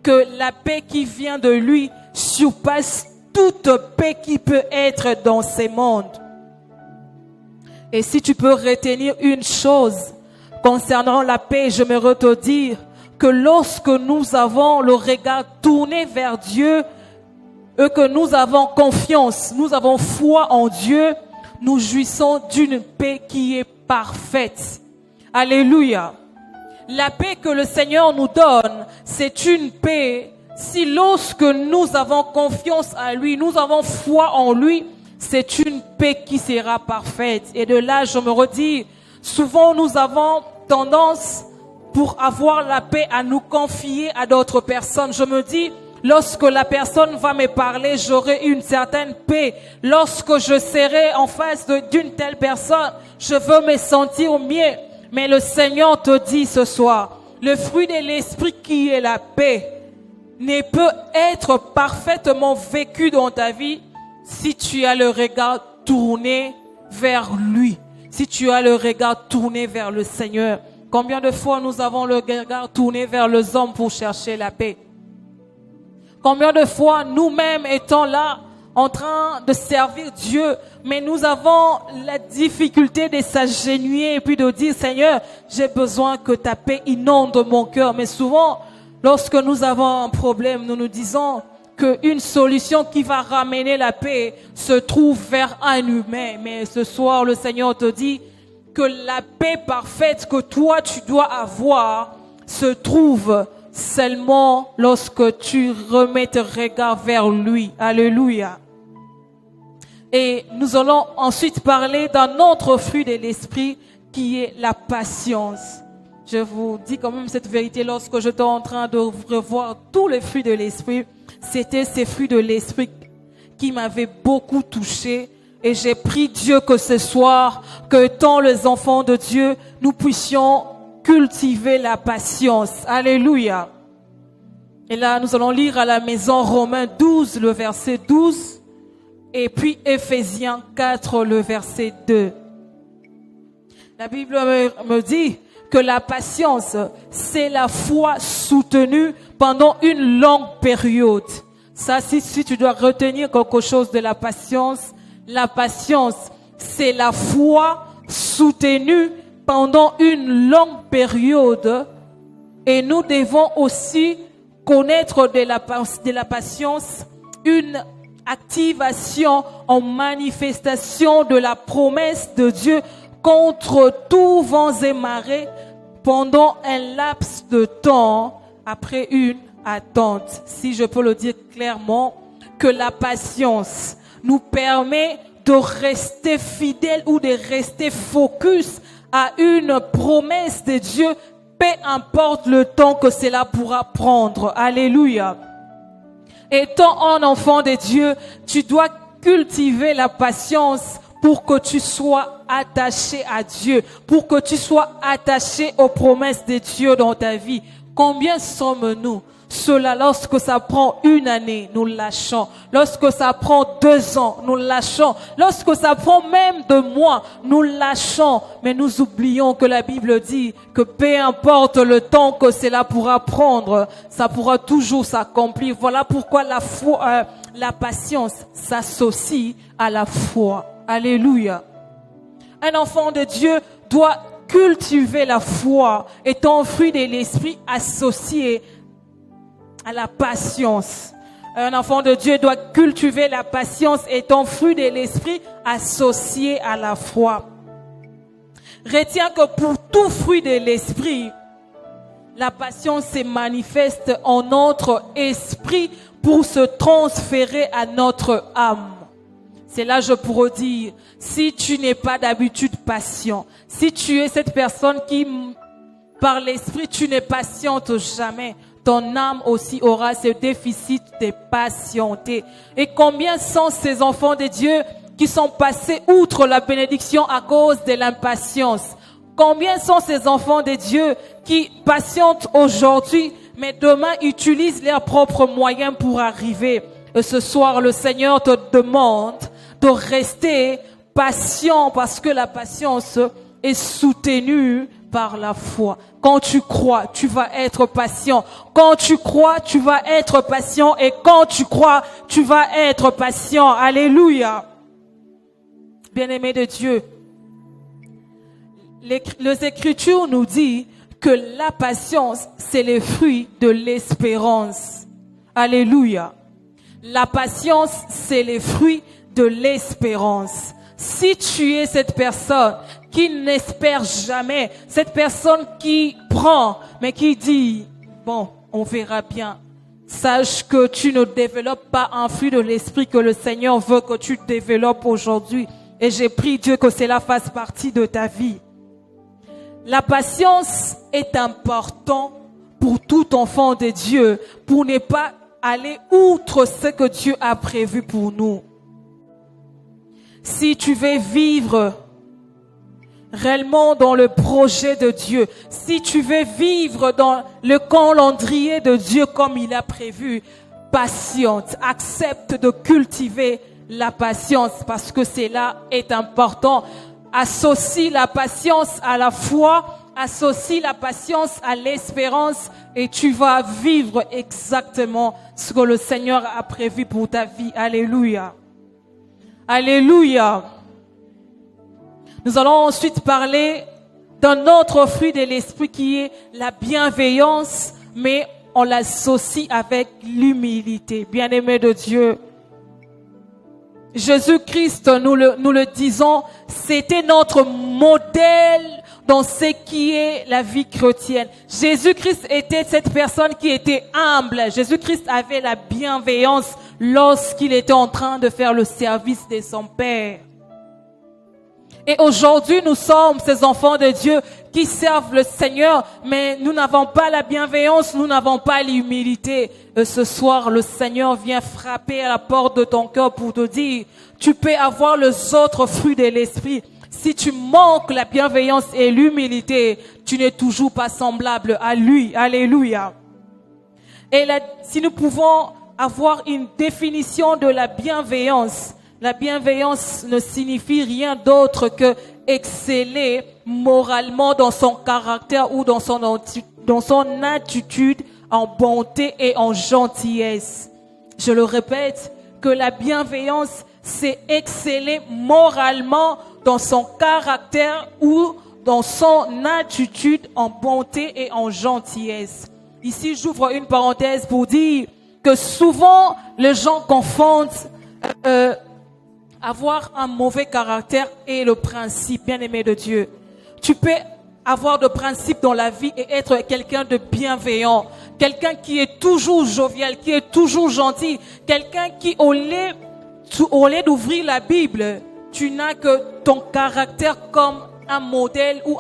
que la paix qui vient de lui surpasse toute paix qui peut être dans ce monde. Et si tu peux retenir une chose concernant la paix, je me te dire que lorsque nous avons le regard tourné vers Dieu, et que nous avons confiance, nous avons foi en Dieu, nous jouissons d'une paix qui est parfaite. Alléluia. La paix que le Seigneur nous donne, c'est une paix. Si lorsque nous avons confiance à lui, nous avons foi en lui, c'est une paix qui sera parfaite. Et de là, je me redis, souvent nous avons tendance pour avoir la paix à nous confier à d'autres personnes. Je me dis, lorsque la personne va me parler, j'aurai une certaine paix. Lorsque je serai en face d'une telle personne, je veux me sentir mieux. Mais le Seigneur te dit ce soir, le fruit de l'esprit qui est la paix ne peut être parfaitement vécu dans ta vie si tu as le regard tourné vers lui, si tu as le regard tourné vers le Seigneur. Combien de fois nous avons le regard tourné vers les hommes pour chercher la paix? Combien de fois nous-mêmes étant là en train de servir Dieu, mais nous avons la difficulté de s'agenouiller et puis de dire, Seigneur, j'ai besoin que ta paix inonde mon cœur. Mais souvent, lorsque nous avons un problème, nous nous disons qu'une solution qui va ramener la paix se trouve vers un humain. Mais ce soir, le Seigneur te dit que la paix parfaite que toi tu dois avoir se trouve seulement lorsque tu remets tes regards vers lui. Alléluia. Et nous allons ensuite parler d'un autre fruit de l'esprit qui est la patience. Je vous dis quand même cette vérité, lorsque j'étais en train de revoir tous les fruits de l'esprit, c'était ces fruits de l'esprit qui m'avaient beaucoup touché. Et j'ai prié Dieu que ce soir, que tant les enfants de Dieu, nous puissions cultiver la patience. Alléluia. Et là, nous allons lire à la maison Romains 12, le verset 12. Et puis Éphésiens 4, le verset 2. La Bible me dit que la patience, c'est la foi soutenue pendant une longue période. Ça, si tu dois retenir quelque chose de la patience, c'est la foi soutenue pendant une longue période. Et nous devons aussi connaître de la patience une activation en manifestation de la promesse de Dieu contre tous vents et marées pendant un laps de temps après une attente. Si je peux le dire clairement, que la patience nous permet de rester fidèles ou de rester focus à une promesse de Dieu, peu importe le temps que cela pourra prendre. Alléluia. Étant un enfant de Dieu, tu dois cultiver la patience pour que tu sois attaché à Dieu, pour que tu sois attaché aux promesses de Dieu dans ta vie. Combien sommes-nous? Cela, lorsque ça prend 1 année, nous lâchons. Lorsque ça prend 2 ans, nous lâchons. Lorsque ça prend même 2 mois, nous lâchons. Mais nous oublions que la Bible dit que peu importe le temps que cela pourra prendre, ça pourra toujours s'accomplir. Voilà pourquoi la foi, la patience s'associe à la foi. Alléluia. Un enfant de Dieu doit cultiver la foi, étant fruit de l'esprit associé à la patience. Un enfant de Dieu doit cultiver la patience étant fruit de l'esprit associé à la foi. Retiens que pour tout fruit de l'esprit, la patience se manifeste en notre esprit pour se transférer à notre âme. C'est là je pourrais dire, si tu n'es pas d'habitude patient, si tu es cette personne qui, par l'esprit, tu n'es patiente jamais, ton âme aussi aura ce déficit de patienté. Et combien sont ces enfants de Dieu qui sont passés outre la bénédiction à cause de l'impatience? Combien sont ces enfants de Dieu qui patientent aujourd'hui, mais demain utilisent leurs propres moyens pour arriver? Et ce soir, le Seigneur te demande de rester patient parce que la patience est soutenue par la foi. Quand tu crois, tu vas être patient. Quand tu crois, tu vas être patient. Et quand tu crois, tu vas être patient. Alléluia. Bien-aimés de Dieu, les Écritures nous disent que la patience, c'est le fruit de l'espérance. Alléluia. La patience, c'est le fruit de l'espérance. Si tu es cette personne qui n'espère jamais, cette personne qui prend, mais qui dit, bon, on verra bien. Sache que tu ne développes pas un fruit de l'esprit que le Seigneur veut que tu développes aujourd'hui. Et j'ai prié Dieu que cela fasse partie de ta vie. La patience est importante pour tout enfant de Dieu, pour ne pas aller outre ce que Dieu a prévu pour nous. Si tu veux vivre réellement dans le projet de Dieu, si tu veux vivre dans le calendrier de Dieu comme il a prévu, patiente, accepte de cultiver la patience parce que cela est important. Associe la patience à la foi, associe la patience à l'espérance et tu vas vivre exactement ce que le Seigneur a prévu pour ta vie. Alléluia. Alléluia. Nous allons ensuite parler d'un autre fruit de l'esprit qui est la bienveillance, mais on l'associe avec l'humilité. Bien-aimé de Dieu, Jésus-Christ, nous le disons, c'était notre modèle dans ce qui est la vie chrétienne. Jésus-Christ était cette personne qui était humble. Jésus-Christ avait la bienveillance lorsqu'il était en train de faire le service de son Père. Et aujourd'hui, nous sommes ces enfants de Dieu qui servent le Seigneur, mais nous n'avons pas la bienveillance, nous n'avons pas l'humilité. Et ce soir, le Seigneur vient frapper à la porte de ton cœur pour te dire, tu peux avoir les autres fruits de l'esprit. Si tu manques la bienveillance et l'humilité, tu n'es toujours pas semblable à lui. Alléluia. Et si nous pouvons avoir une définition de la bienveillance ne signifie rien d'autre que exceller moralement dans son caractère ou dans son attitude en bonté et en gentillesse. Je le répète, que la bienveillance, c'est exceller moralement dans son caractère ou dans son attitude en bonté et en gentillesse. Ici, j'ouvre une parenthèse pour dire que souvent, les gens confondent avoir un mauvais caractère et le principe, bien-aimé de Dieu. Tu peux avoir de principes dans la vie et être quelqu'un de bienveillant, quelqu'un qui est toujours jovial, qui est toujours gentil, quelqu'un qui, au lieu d'ouvrir la Bible, tu n'as que ton caractère comme un modèle ou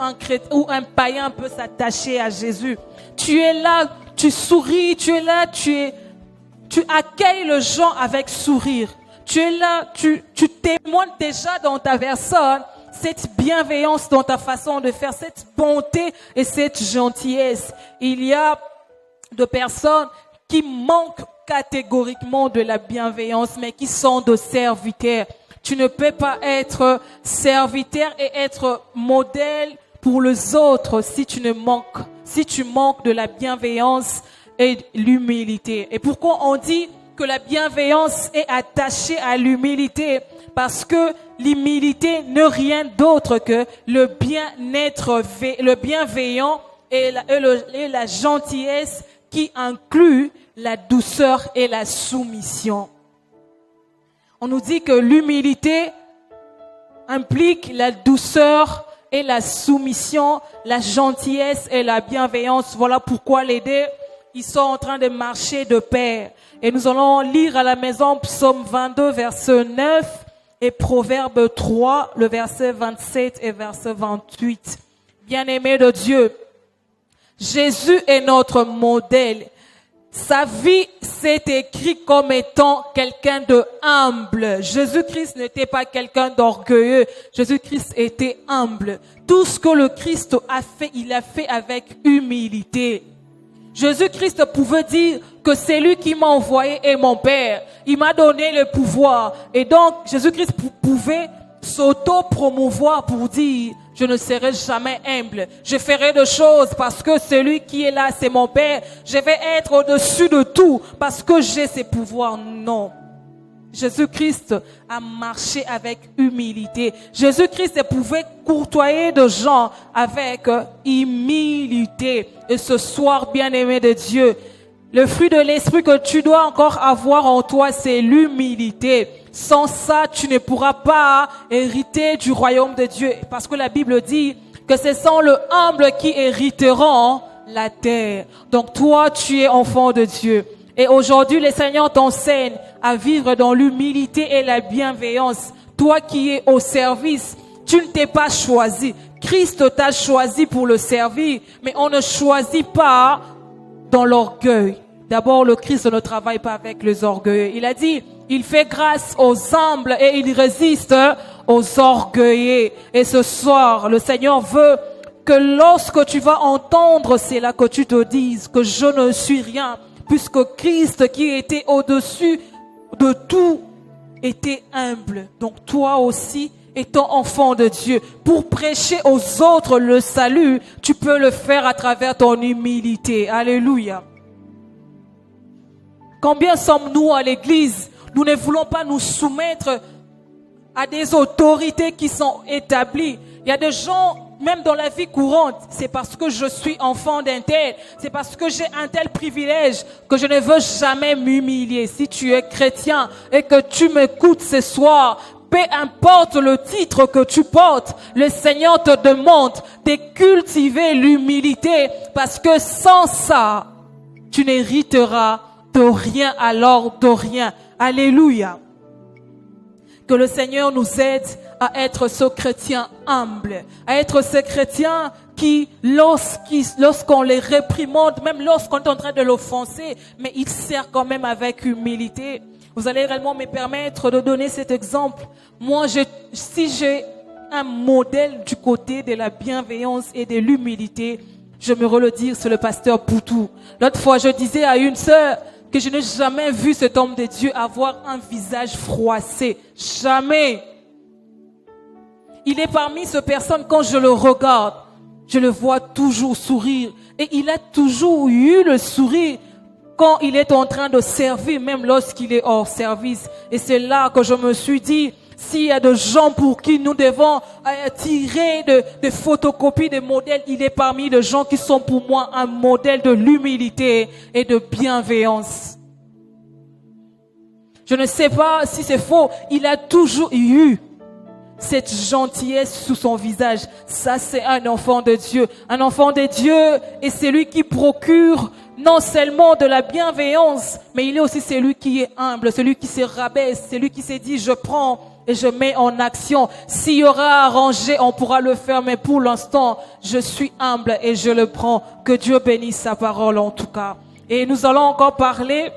un païen peut s'attacher à Jésus. Tu es là, tu souris, tu es là, tu accueilles les gens avec sourire. Tu es là, tu témoignes déjà dans ta personne cette bienveillance dans ta façon de faire, cette bonté et cette gentillesse. Il y a de personnes qui manquent catégoriquement de la bienveillance, mais qui sont de serviteurs. Tu ne peux pas être serviteur et être modèle pour les autres si tu manques de la bienveillance et l'humilité. Et pourquoi on dit que la bienveillance est attachée à l'humilité? Parce que l'humilité n'est rien d'autre que le bien-être, le bienveillant et la gentillesse qui inclut la douceur et la soumission. On nous dit que l'humilité implique la douceur et la soumission, la gentillesse et la bienveillance. Voilà pourquoi les deux, ils sont en train de marcher de pair. Et nous allons lire à la maison Psaume 22, verset 9 et Proverbe 3, le verset 27 et verset 28. Bien-aimés de Dieu, Jésus est notre modèle. Sa vie s'est écrite comme étant quelqu'un de humble. Jésus-Christ n'était pas quelqu'un d'orgueilleux. Jésus-Christ était humble. Tout ce que le Christ a fait, il a fait avec humilité. Jésus-Christ pouvait dire que c'est lui qui m'a envoyé et mon Père. Il m'a donné le pouvoir. Et donc, Jésus-Christ pouvait s'auto-promouvoir pour dire, je ne serai jamais humble. Je ferai des choses parce que celui qui est là, c'est mon Père. Je vais être au-dessus de tout parce que j'ai ces pouvoirs. Non. Jésus-Christ a marché avec humilité. Jésus-Christ pouvait courtoyer de gens avec humilité. Et ce soir, bien-aimé de Dieu, le fruit de l'esprit que tu dois encore avoir en toi, c'est l'humilité. Sans ça, tu ne pourras pas hériter du royaume de Dieu. Parce que la Bible dit que ce sont les humbles qui hériteront la terre. Donc toi, tu es enfant de Dieu. Et aujourd'hui, le Seigneur t'enseigne à vivre dans l'humilité et la bienveillance. Toi qui es au service, tu ne t'es pas choisi. Christ t'a choisi pour le servir, mais on ne choisit pas dans l'orgueil. D'abord, le Christ ne travaille pas avec les orgueilleux. Il a dit, il fait grâce aux humbles et il résiste aux orgueilleux. Et ce soir, le Seigneur veut que lorsque tu vas entendre cela, que tu te dises que je ne suis rien, puisque Christ qui était au-dessus de tout était humble. Donc toi aussi, étant enfant de Dieu, pour prêcher aux autres le salut, tu peux le faire à travers ton humilité. Alléluia. Combien sommes-nous à l'église? Nous ne voulons pas nous soumettre à des autorités qui sont établies. Il y a des gens, même dans la vie courante, c'est parce que je suis enfant d'un tel, c'est parce que j'ai un tel privilège que je ne veux jamais m'humilier. Si tu es chrétien et que tu m'écoutes ce soir, peu importe le titre que tu portes, le Seigneur te demande de cultiver l'humilité parce que sans ça, tu n'hériteras de rien, alors de rien. Alléluia. Que le Seigneur nous aide à être ce chrétien humble, à être ce chrétien qui, lorsqu'on les réprimande, même lorsqu'on est en train de l'offenser, mais il sert quand même avec humilité. Vous allez réellement me permettre de donner cet exemple. Moi, si j'ai un modèle du côté de la bienveillance et de l'humilité, je me redire, c'est le pasteur Poutou. L'autre fois, je disais à une sœur que je n'ai jamais vu cet homme de Dieu avoir un visage froissé. Jamais. Il est parmi ces personnes, quand je le regarde, je le vois toujours sourire. Et il a toujours eu le sourire quand il est en train de servir, même lorsqu'il est hors service. Et c'est là que je me suis dit, s'il y a des gens pour qui nous devons tirer de photocopies, de modèles, il est parmi les gens qui sont pour moi un modèle de l'humilité et de bienveillance. Je ne sais pas si c'est faux, il a toujours eu cette gentillesse sous son visage. Ça, c'est un enfant de Dieu. Un enfant de Dieu est celui qui procure non seulement de la bienveillance, mais il est aussi celui qui est humble, celui qui se rabaisse, celui qui se dit, je prends et je mets en action. S'il y aura à ranger, on pourra le faire, mais pour l'instant, je suis humble et je le prends. Que Dieu bénisse sa parole en tout cas. Et nous allons encore parler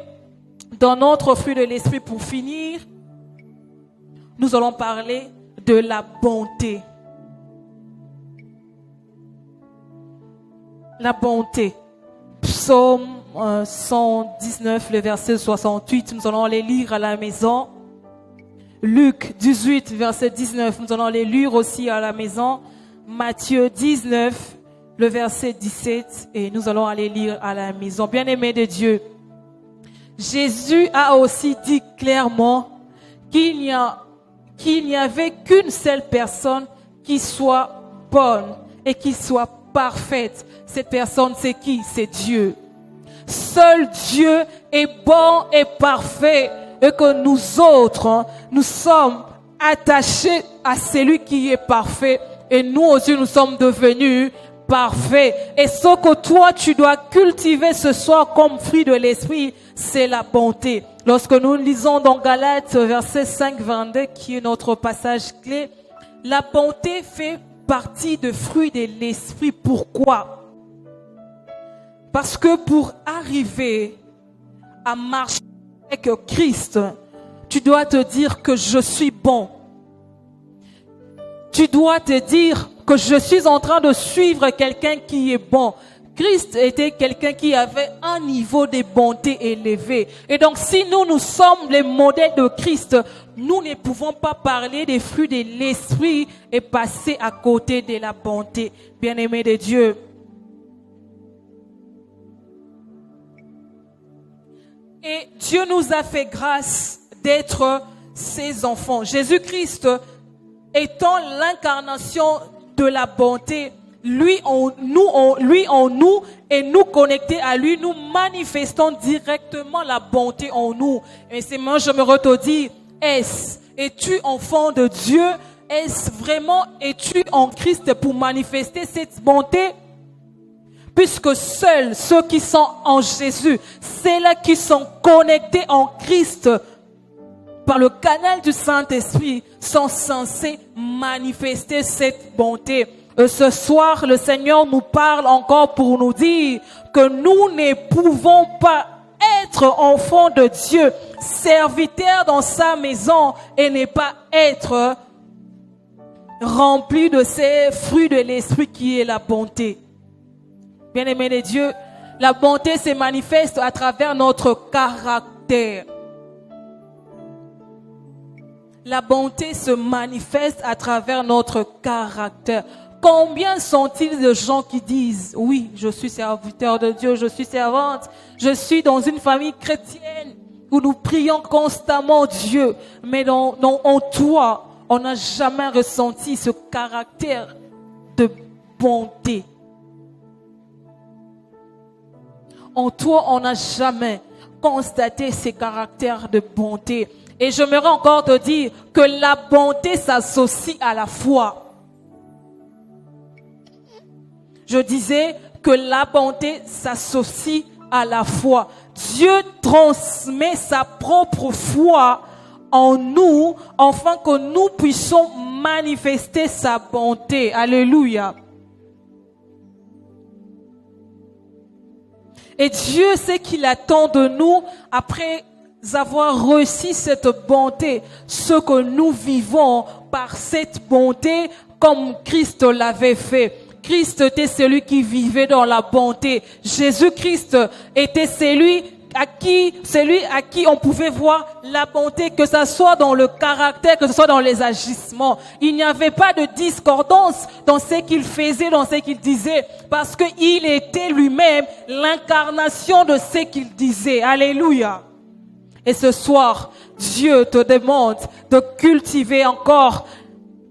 d'un autre fruit de l'esprit pour finir. Nous allons parler de la bonté. La bonté. Psaume 119, le verset 68, nous allons les lire à la maison. Luc 18, verset 19, nous allons les lire aussi à la maison. Matthieu 19, le verset 17, et nous allons aller lire à la maison. Bien-aimés de Dieu, Jésus a aussi dit clairement qu'il n'y avait qu'une seule personne qui soit bonne et qui soit parfaite. Cette personne, c'est qui? C'est Dieu. Seul Dieu est bon et parfait, et que nous autres, nous sommes attachés à celui qui est parfait, et nous aussi nous sommes devenus parfaits. Et ce que toi tu dois cultiver ce soir comme fruit de l'esprit, c'est la bonté. Lorsque nous lisons dans Galates verset 5, 22, qui est notre passage clé, la bonté fait partie de fruits de l'esprit. Pourquoi? Parce que pour arriver à marcher avec Christ, tu dois te dire que je suis bon. Tu dois te dire que je suis en train de suivre quelqu'un qui est bon. Christ était quelqu'un qui avait un niveau de bonté élevé. Et donc, si nous sommes les modèles de Christ, nous ne pouvons pas parler des fruits de l'esprit et passer à côté de la bonté. Bien-aimés de Dieu, et Dieu nous a fait grâce d'être ses enfants. Jésus-Christ étant l'incarnation de la bonté, lui en nous et nous connectés à lui, nous manifestons directement la bonté en nous. Et c'est moi, je me redis, es-tu enfant de Dieu? Es-tu en Christ pour manifester cette bonté? Puisque seuls ceux qui sont en Jésus, ceux-là qui sont connectés en Christ par le canal du Saint-Esprit, sont censés manifester cette bonté. Et ce soir, le Seigneur nous parle encore pour nous dire que nous ne pouvons pas être enfants de Dieu, serviteurs dans sa maison et ne pas être remplis de ces fruits de l'Esprit qui est la bonté. Bien-aimés de Dieu, la bonté se manifeste à travers notre caractère. La bonté se manifeste à travers notre caractère. Combien sont-ils de gens qui disent, oui, je suis serviteur de Dieu, je suis servante, je suis dans une famille chrétienne où nous prions constamment Dieu, mais en toi, on n'a jamais ressenti ce caractère de bonté. En toi, on n'a jamais constaté ces caractères de bonté. Et j'aimerais encore te dire que la bonté s'associe à la foi. Je disais que la bonté s'associe à la foi. Dieu transmet sa propre foi en nous, afin que nous puissions manifester sa bonté. Alléluia. Et Dieu sait qu'il attend de nous, après avoir reçu cette bonté, ce que nous vivons par cette bonté comme Christ l'avait fait. Christ était celui qui vivait dans la bonté. Jésus-Christ était celui à qui on pouvait voir la bonté, que ce soit dans le caractère, que ce soit dans les agissements. Il n'y avait pas de discordance dans ce qu'il faisait, dans ce qu'il disait, parce qu'il était lui-même l'incarnation de ce qu'il disait. Alléluia. Et ce soir, Dieu te demande de cultiver encore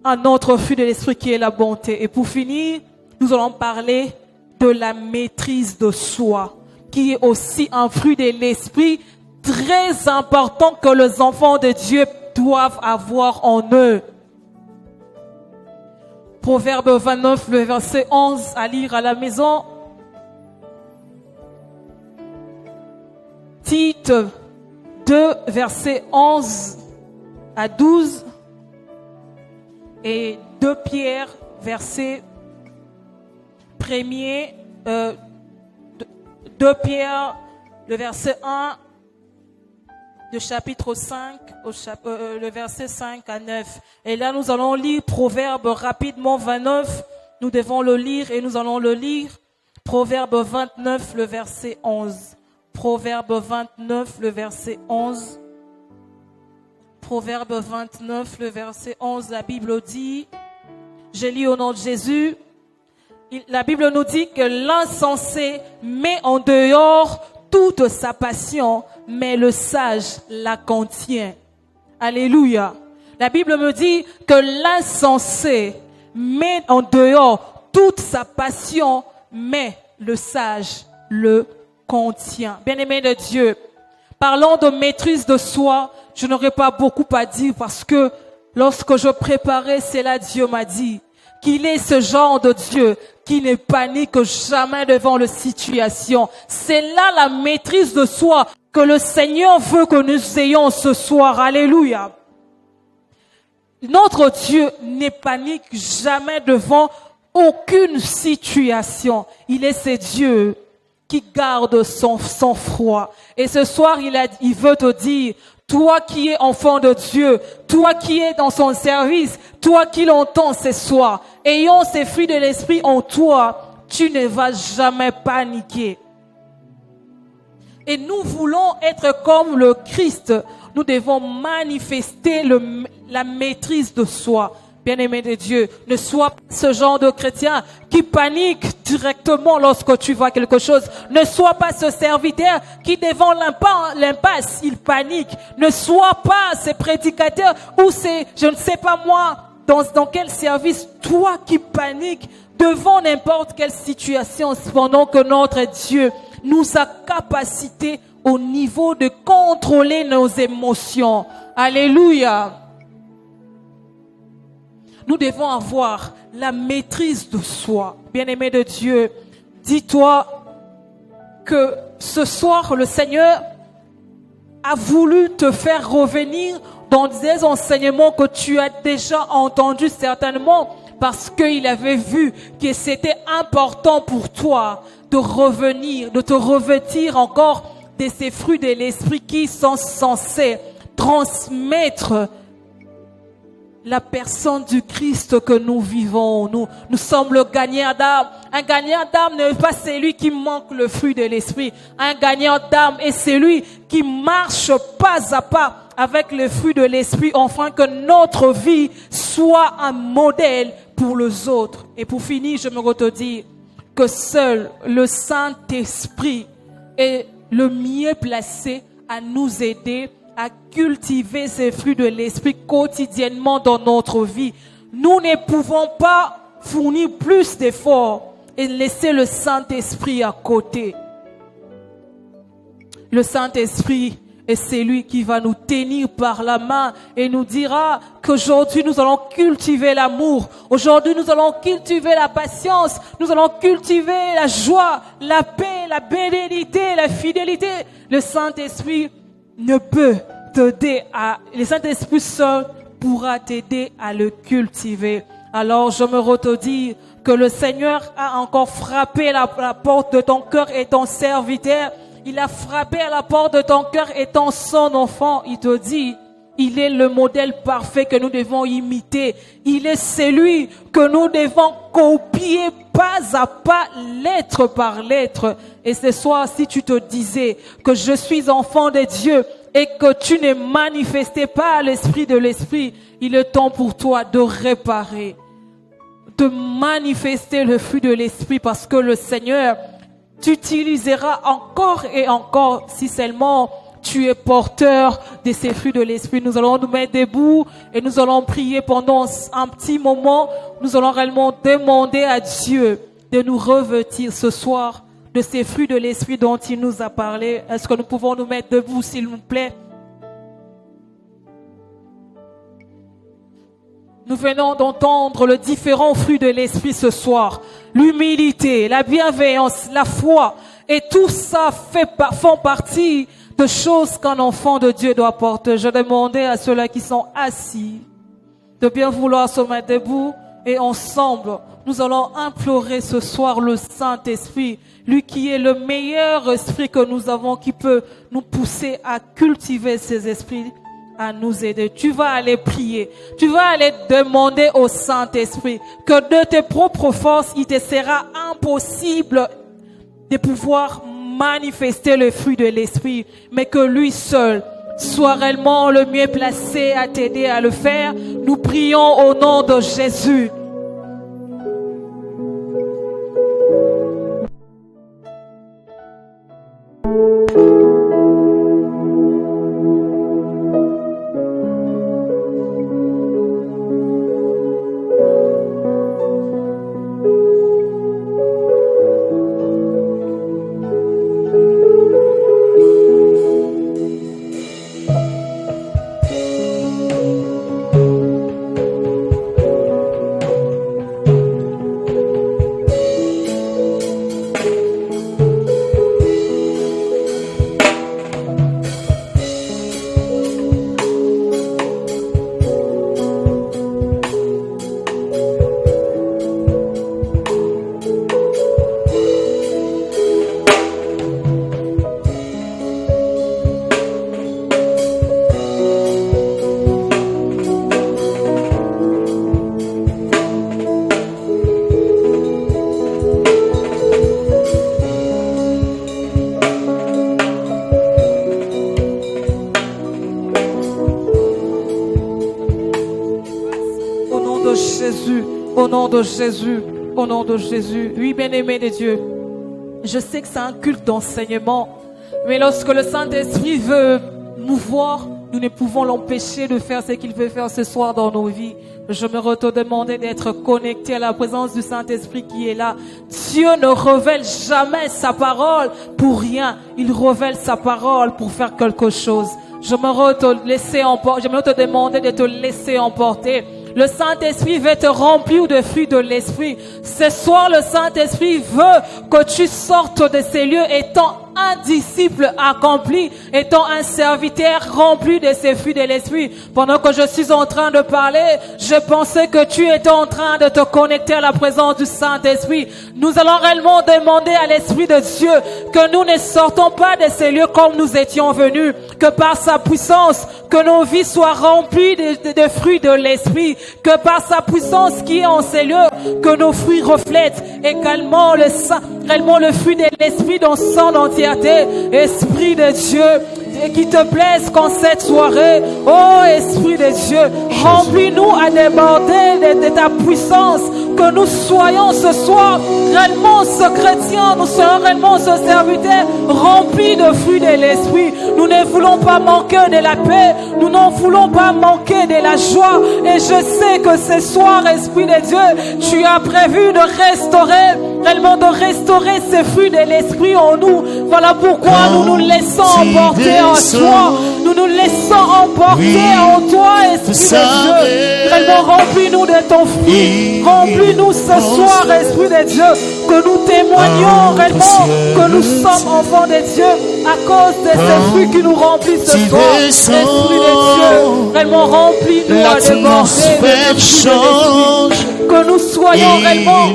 un autre fruit de l'esprit qui est la bonté. Et pour finir, nous allons parler de la maîtrise de soi, qui est aussi un fruit de l'esprit très important que les enfants de Dieu doivent avoir en eux. Proverbe 29, le verset 11, à lire à la maison. Tite 2, verset 11 à 12. et 2 Pierre, verset 1er, 2 Pierre, le verset 1 du chapitre 5, le verset 5 à 9. Et là, nous allons lire Proverbe rapidement 29. Nous devons le lire et nous allons le lire. Proverbe 29, le verset 11. Proverbe 29, le verset 11. Proverbe 29, le verset 11, la Bible dit, je lis au nom de Jésus, la Bible nous dit que l'insensé met en dehors toute sa passion, mais le sage la contient. Alléluia. La Bible me dit que l'insensé met en dehors toute sa passion, mais le sage le contient. Bien-aimé de Dieu, parlons de maîtrise de soi. Je n'aurais pas beaucoup à dire parce que lorsque je préparais, c'est là Dieu m'a dit qu'il est ce genre de Dieu qui ne panique jamais devant les situations. C'est là la maîtrise de soi que le Seigneur veut que nous ayons ce soir. Alléluia. Notre Dieu ne panique jamais devant aucune situation. Il est ce Dieu qui garde son sang-froid. Et ce soir, il veut te dire, toi qui es enfant de Dieu, toi qui es dans son service, toi qui l'entends ce soir, ayant ces fruits de l'esprit en toi, tu ne vas jamais paniquer. Et nous voulons être comme le Christ. Nous devons manifester la maîtrise de soi. Bien-aimé de Dieu, ne sois pas ce genre de chrétien qui panique directement lorsque tu vois quelque chose. Ne sois pas ce serviteur qui devant l'impasse, il panique. Ne sois pas ces prédicateurs ou ces, je ne sais pas moi, dans quel service, toi qui paniques devant n'importe quelle situation, pendant que notre Dieu nous a capacité au niveau de contrôler nos émotions. Alléluia. Nous devons avoir la maîtrise de soi. Bien-aimé de Dieu, dis-toi que ce soir, le Seigneur a voulu te faire revenir dans des enseignements que tu as déjà entendus certainement parce qu'il avait vu que c'était important pour toi de revenir, de te revêtir encore de ces fruits de l'esprit qui sont censés transmettre la personne du Christ que nous vivons. Nous sommes le gagnant d'âme. Un gagnant d'âme n'est pas celui qui manque le fruit de l'esprit. Un gagnant d'âme est celui qui marche pas à pas avec le fruit de l'esprit, afin que notre vie soit un modèle pour les autres. Et pour finir, je me redis que seul le Saint-Esprit est le mieux placé à nous aider à cultiver ces fruits de l'esprit quotidiennement dans notre vie. Nous ne pouvons pas fournir plus d'efforts et laisser le Saint-Esprit à côté. Le Saint-Esprit est celui qui va nous tenir par la main et nous dira qu'aujourd'hui nous allons cultiver l'amour. Aujourd'hui nous allons cultiver la patience. Nous allons cultiver la joie, la paix, la bénédiction, la fidélité. Le Saint-Esprit ne peut t'aider le Saint-Esprit seul pourra t'aider à le cultiver. Alors je me redis que le Seigneur a encore frappé la porte de ton cœur étant serviteur. Il a frappé à la porte de ton cœur étant son enfant. Il te dit, il est le modèle parfait que nous devons imiter. Il est celui que nous devons copier pas à pas, lettre par lettre. Et ce soir, si tu te disais que je suis enfant de Dieu et que tu n'es manifesté pas l'esprit de l'esprit, il est temps pour toi de réparer, de manifester le fruit de l'esprit, parce que le Seigneur t'utilisera encore et encore si seulement tu es porteur de ces fruits de l'esprit. Nous allons nous mettre debout et nous allons prier pendant un petit moment. Nous allons réellement demander à Dieu de nous revêtir ce soir de ces fruits de l'esprit dont il nous a parlé. Est-ce que nous pouvons nous mettre debout, s'il vous plaît? Nous venons d'entendre les différents fruits de l'esprit ce soir. L'humilité, la bienveillance, la foi. Et tout ça font partie de choses qu'un enfant de Dieu doit porter. Je demandais à ceux-là qui sont assis de bien vouloir se mettre debout et ensemble, nous allons implorer ce soir le Saint-Esprit, lui qui est le meilleur esprit que nous avons, qui peut nous pousser à cultiver ces esprits, à nous aider. Tu vas aller prier, tu vas aller demander au Saint-Esprit que de tes propres forces, il te sera impossible de pouvoir manifester le fruit de l'esprit, mais que lui seul soit réellement le mieux placé à t'aider à le faire. Nous prions au nom de Jésus. Au nom de Jésus, au nom de Jésus. Oui, bien-aimé de Dieu, je sais que c'est un culte d'enseignement, mais lorsque le Saint-Esprit veut nous voir, nous ne pouvons l'empêcher de faire ce qu'il veut faire ce soir dans nos vies. Je me te demander d'être connecté à la présence du Saint-Esprit qui est là. Dieu ne révèle jamais sa parole pour rien. Il révèle sa parole pour faire quelque chose. J'aimerais te demander de te laisser emporter. Le Saint-Esprit veut te remplir de fruits de l'Esprit. Ce soir, le Saint-Esprit veut que tu sortes de ces lieux étant un disciple accompli, étant un serviteur rempli de ces fruits de l'Esprit. Pendant que je suis en train de parler, je pensais que tu étais en train de te connecter à la présence du Saint-Esprit. Nous allons réellement demander à l'Esprit de Dieu que nous ne sortons pas de ces lieux comme nous étions venus, que par sa puissance, que nos vies soient remplies de fruits de l'Esprit, que par sa puissance qui est en ces lieux, que nos fruits reflètent également le fruit de l'Esprit dans son entièreté. Esprit de Dieu, et qui te plaise qu'en cette soirée, oh Esprit de Dieu, remplis-nous à déborder de ta puissance, que nous soyons ce soir réellement ce chrétien, nous soyons réellement ce serviteur rempli de fruits de l'Esprit. Nous ne voulons pas manquer de la paix, nous n'en voulons pas manquer de la joie, et je sais que ce soir, Esprit de Dieu, tu as prévu de restaurer, réellement de restaurer ces fruits de l'Esprit en nous. Voilà pourquoi nous nous laissons emporter en toi. Nous nous laissons emporter en toi, Esprit de Dieu. Réellement, remplis-nous de ton fruit. Remplis-nous ce soir, Esprit de Dieu, que nous témoignons réellement que nous sommes enfants de Dieu à cause de ces fruits qui nous remplissent ce soir. Esprit de Dieu, réellement, remplis-nous à déborder que nous soyons réellement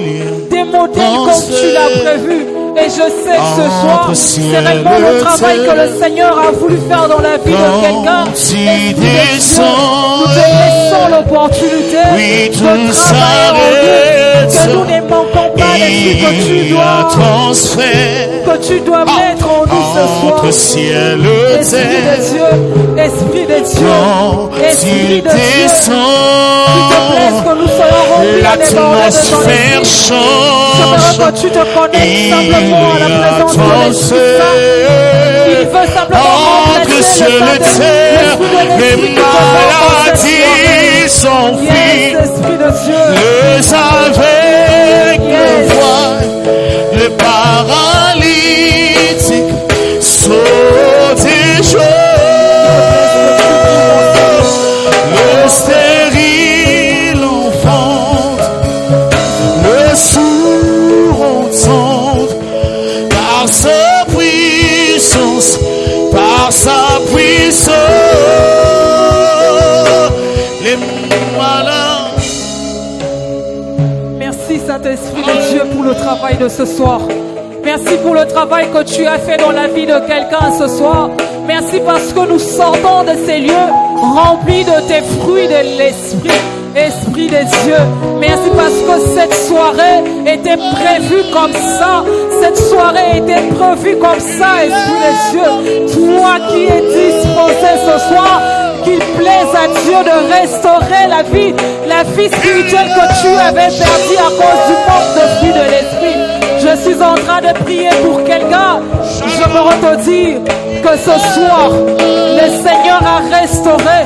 des modèles comme tu l'as prévu. Et je sais que ce soir, c'est réellement le travail que le Seigneur a voulu faire dans la vie de quelqu'un. Esprit de Dieu, nous te laissons l'opportunité de travailler en nous, que nous ne manquons pas l'esprit que tu dois mettre en nous ce soir. Esprit de Dieu, Esprit de Dieu, Esprit de Dieu, tu te plaise que nous soyons remplis à déborder de ton esprit. J'aimerais que tu te connectes simplement à la présence de l'Esprit Saint. Il veut simplement remplacer le Saint-Esprit de l'Esprit qui te sont yes, Esprit de Dieu. Les aveugles voient, les paralytiques sautent et jouent, le stérile enfante, le sourd entend, par sa puissance, par sa puissance, les malades de ce soir. Merci pour le travail que tu as fait dans la vie de quelqu'un ce soir. Merci parce que nous sortons de ces lieux remplis de tes fruits de l'esprit, Esprit des cieux. Merci parce que cette soirée était prévue comme ça. Cette soirée était prévue comme ça, Esprit des cieux. Toi qui es disposé ce soir, qu'il plaise à Dieu de restaurer la vie spirituelle que tu avais perdue à cause du manque de fruits de l'esprit. Je suis en train de prier pour quelqu'un. Je me te dire que ce soir, le Seigneur a restauré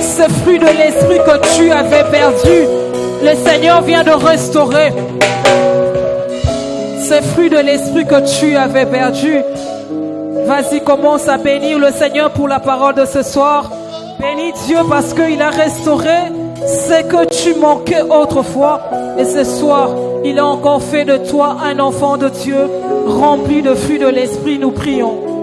ce fruit de l'esprit que tu avais perdu. Le Seigneur vient de restaurer ce fruit de l'esprit que tu avais perdu. Vas-y, commence à bénir le Seigneur pour la parole de ce soir. Bénis Dieu parce qu'il a restauré ce que tu manquais autrefois. Et ce soir, il a encore fait de toi un enfant de Dieu, rempli de fruits de l'esprit. Nous prions.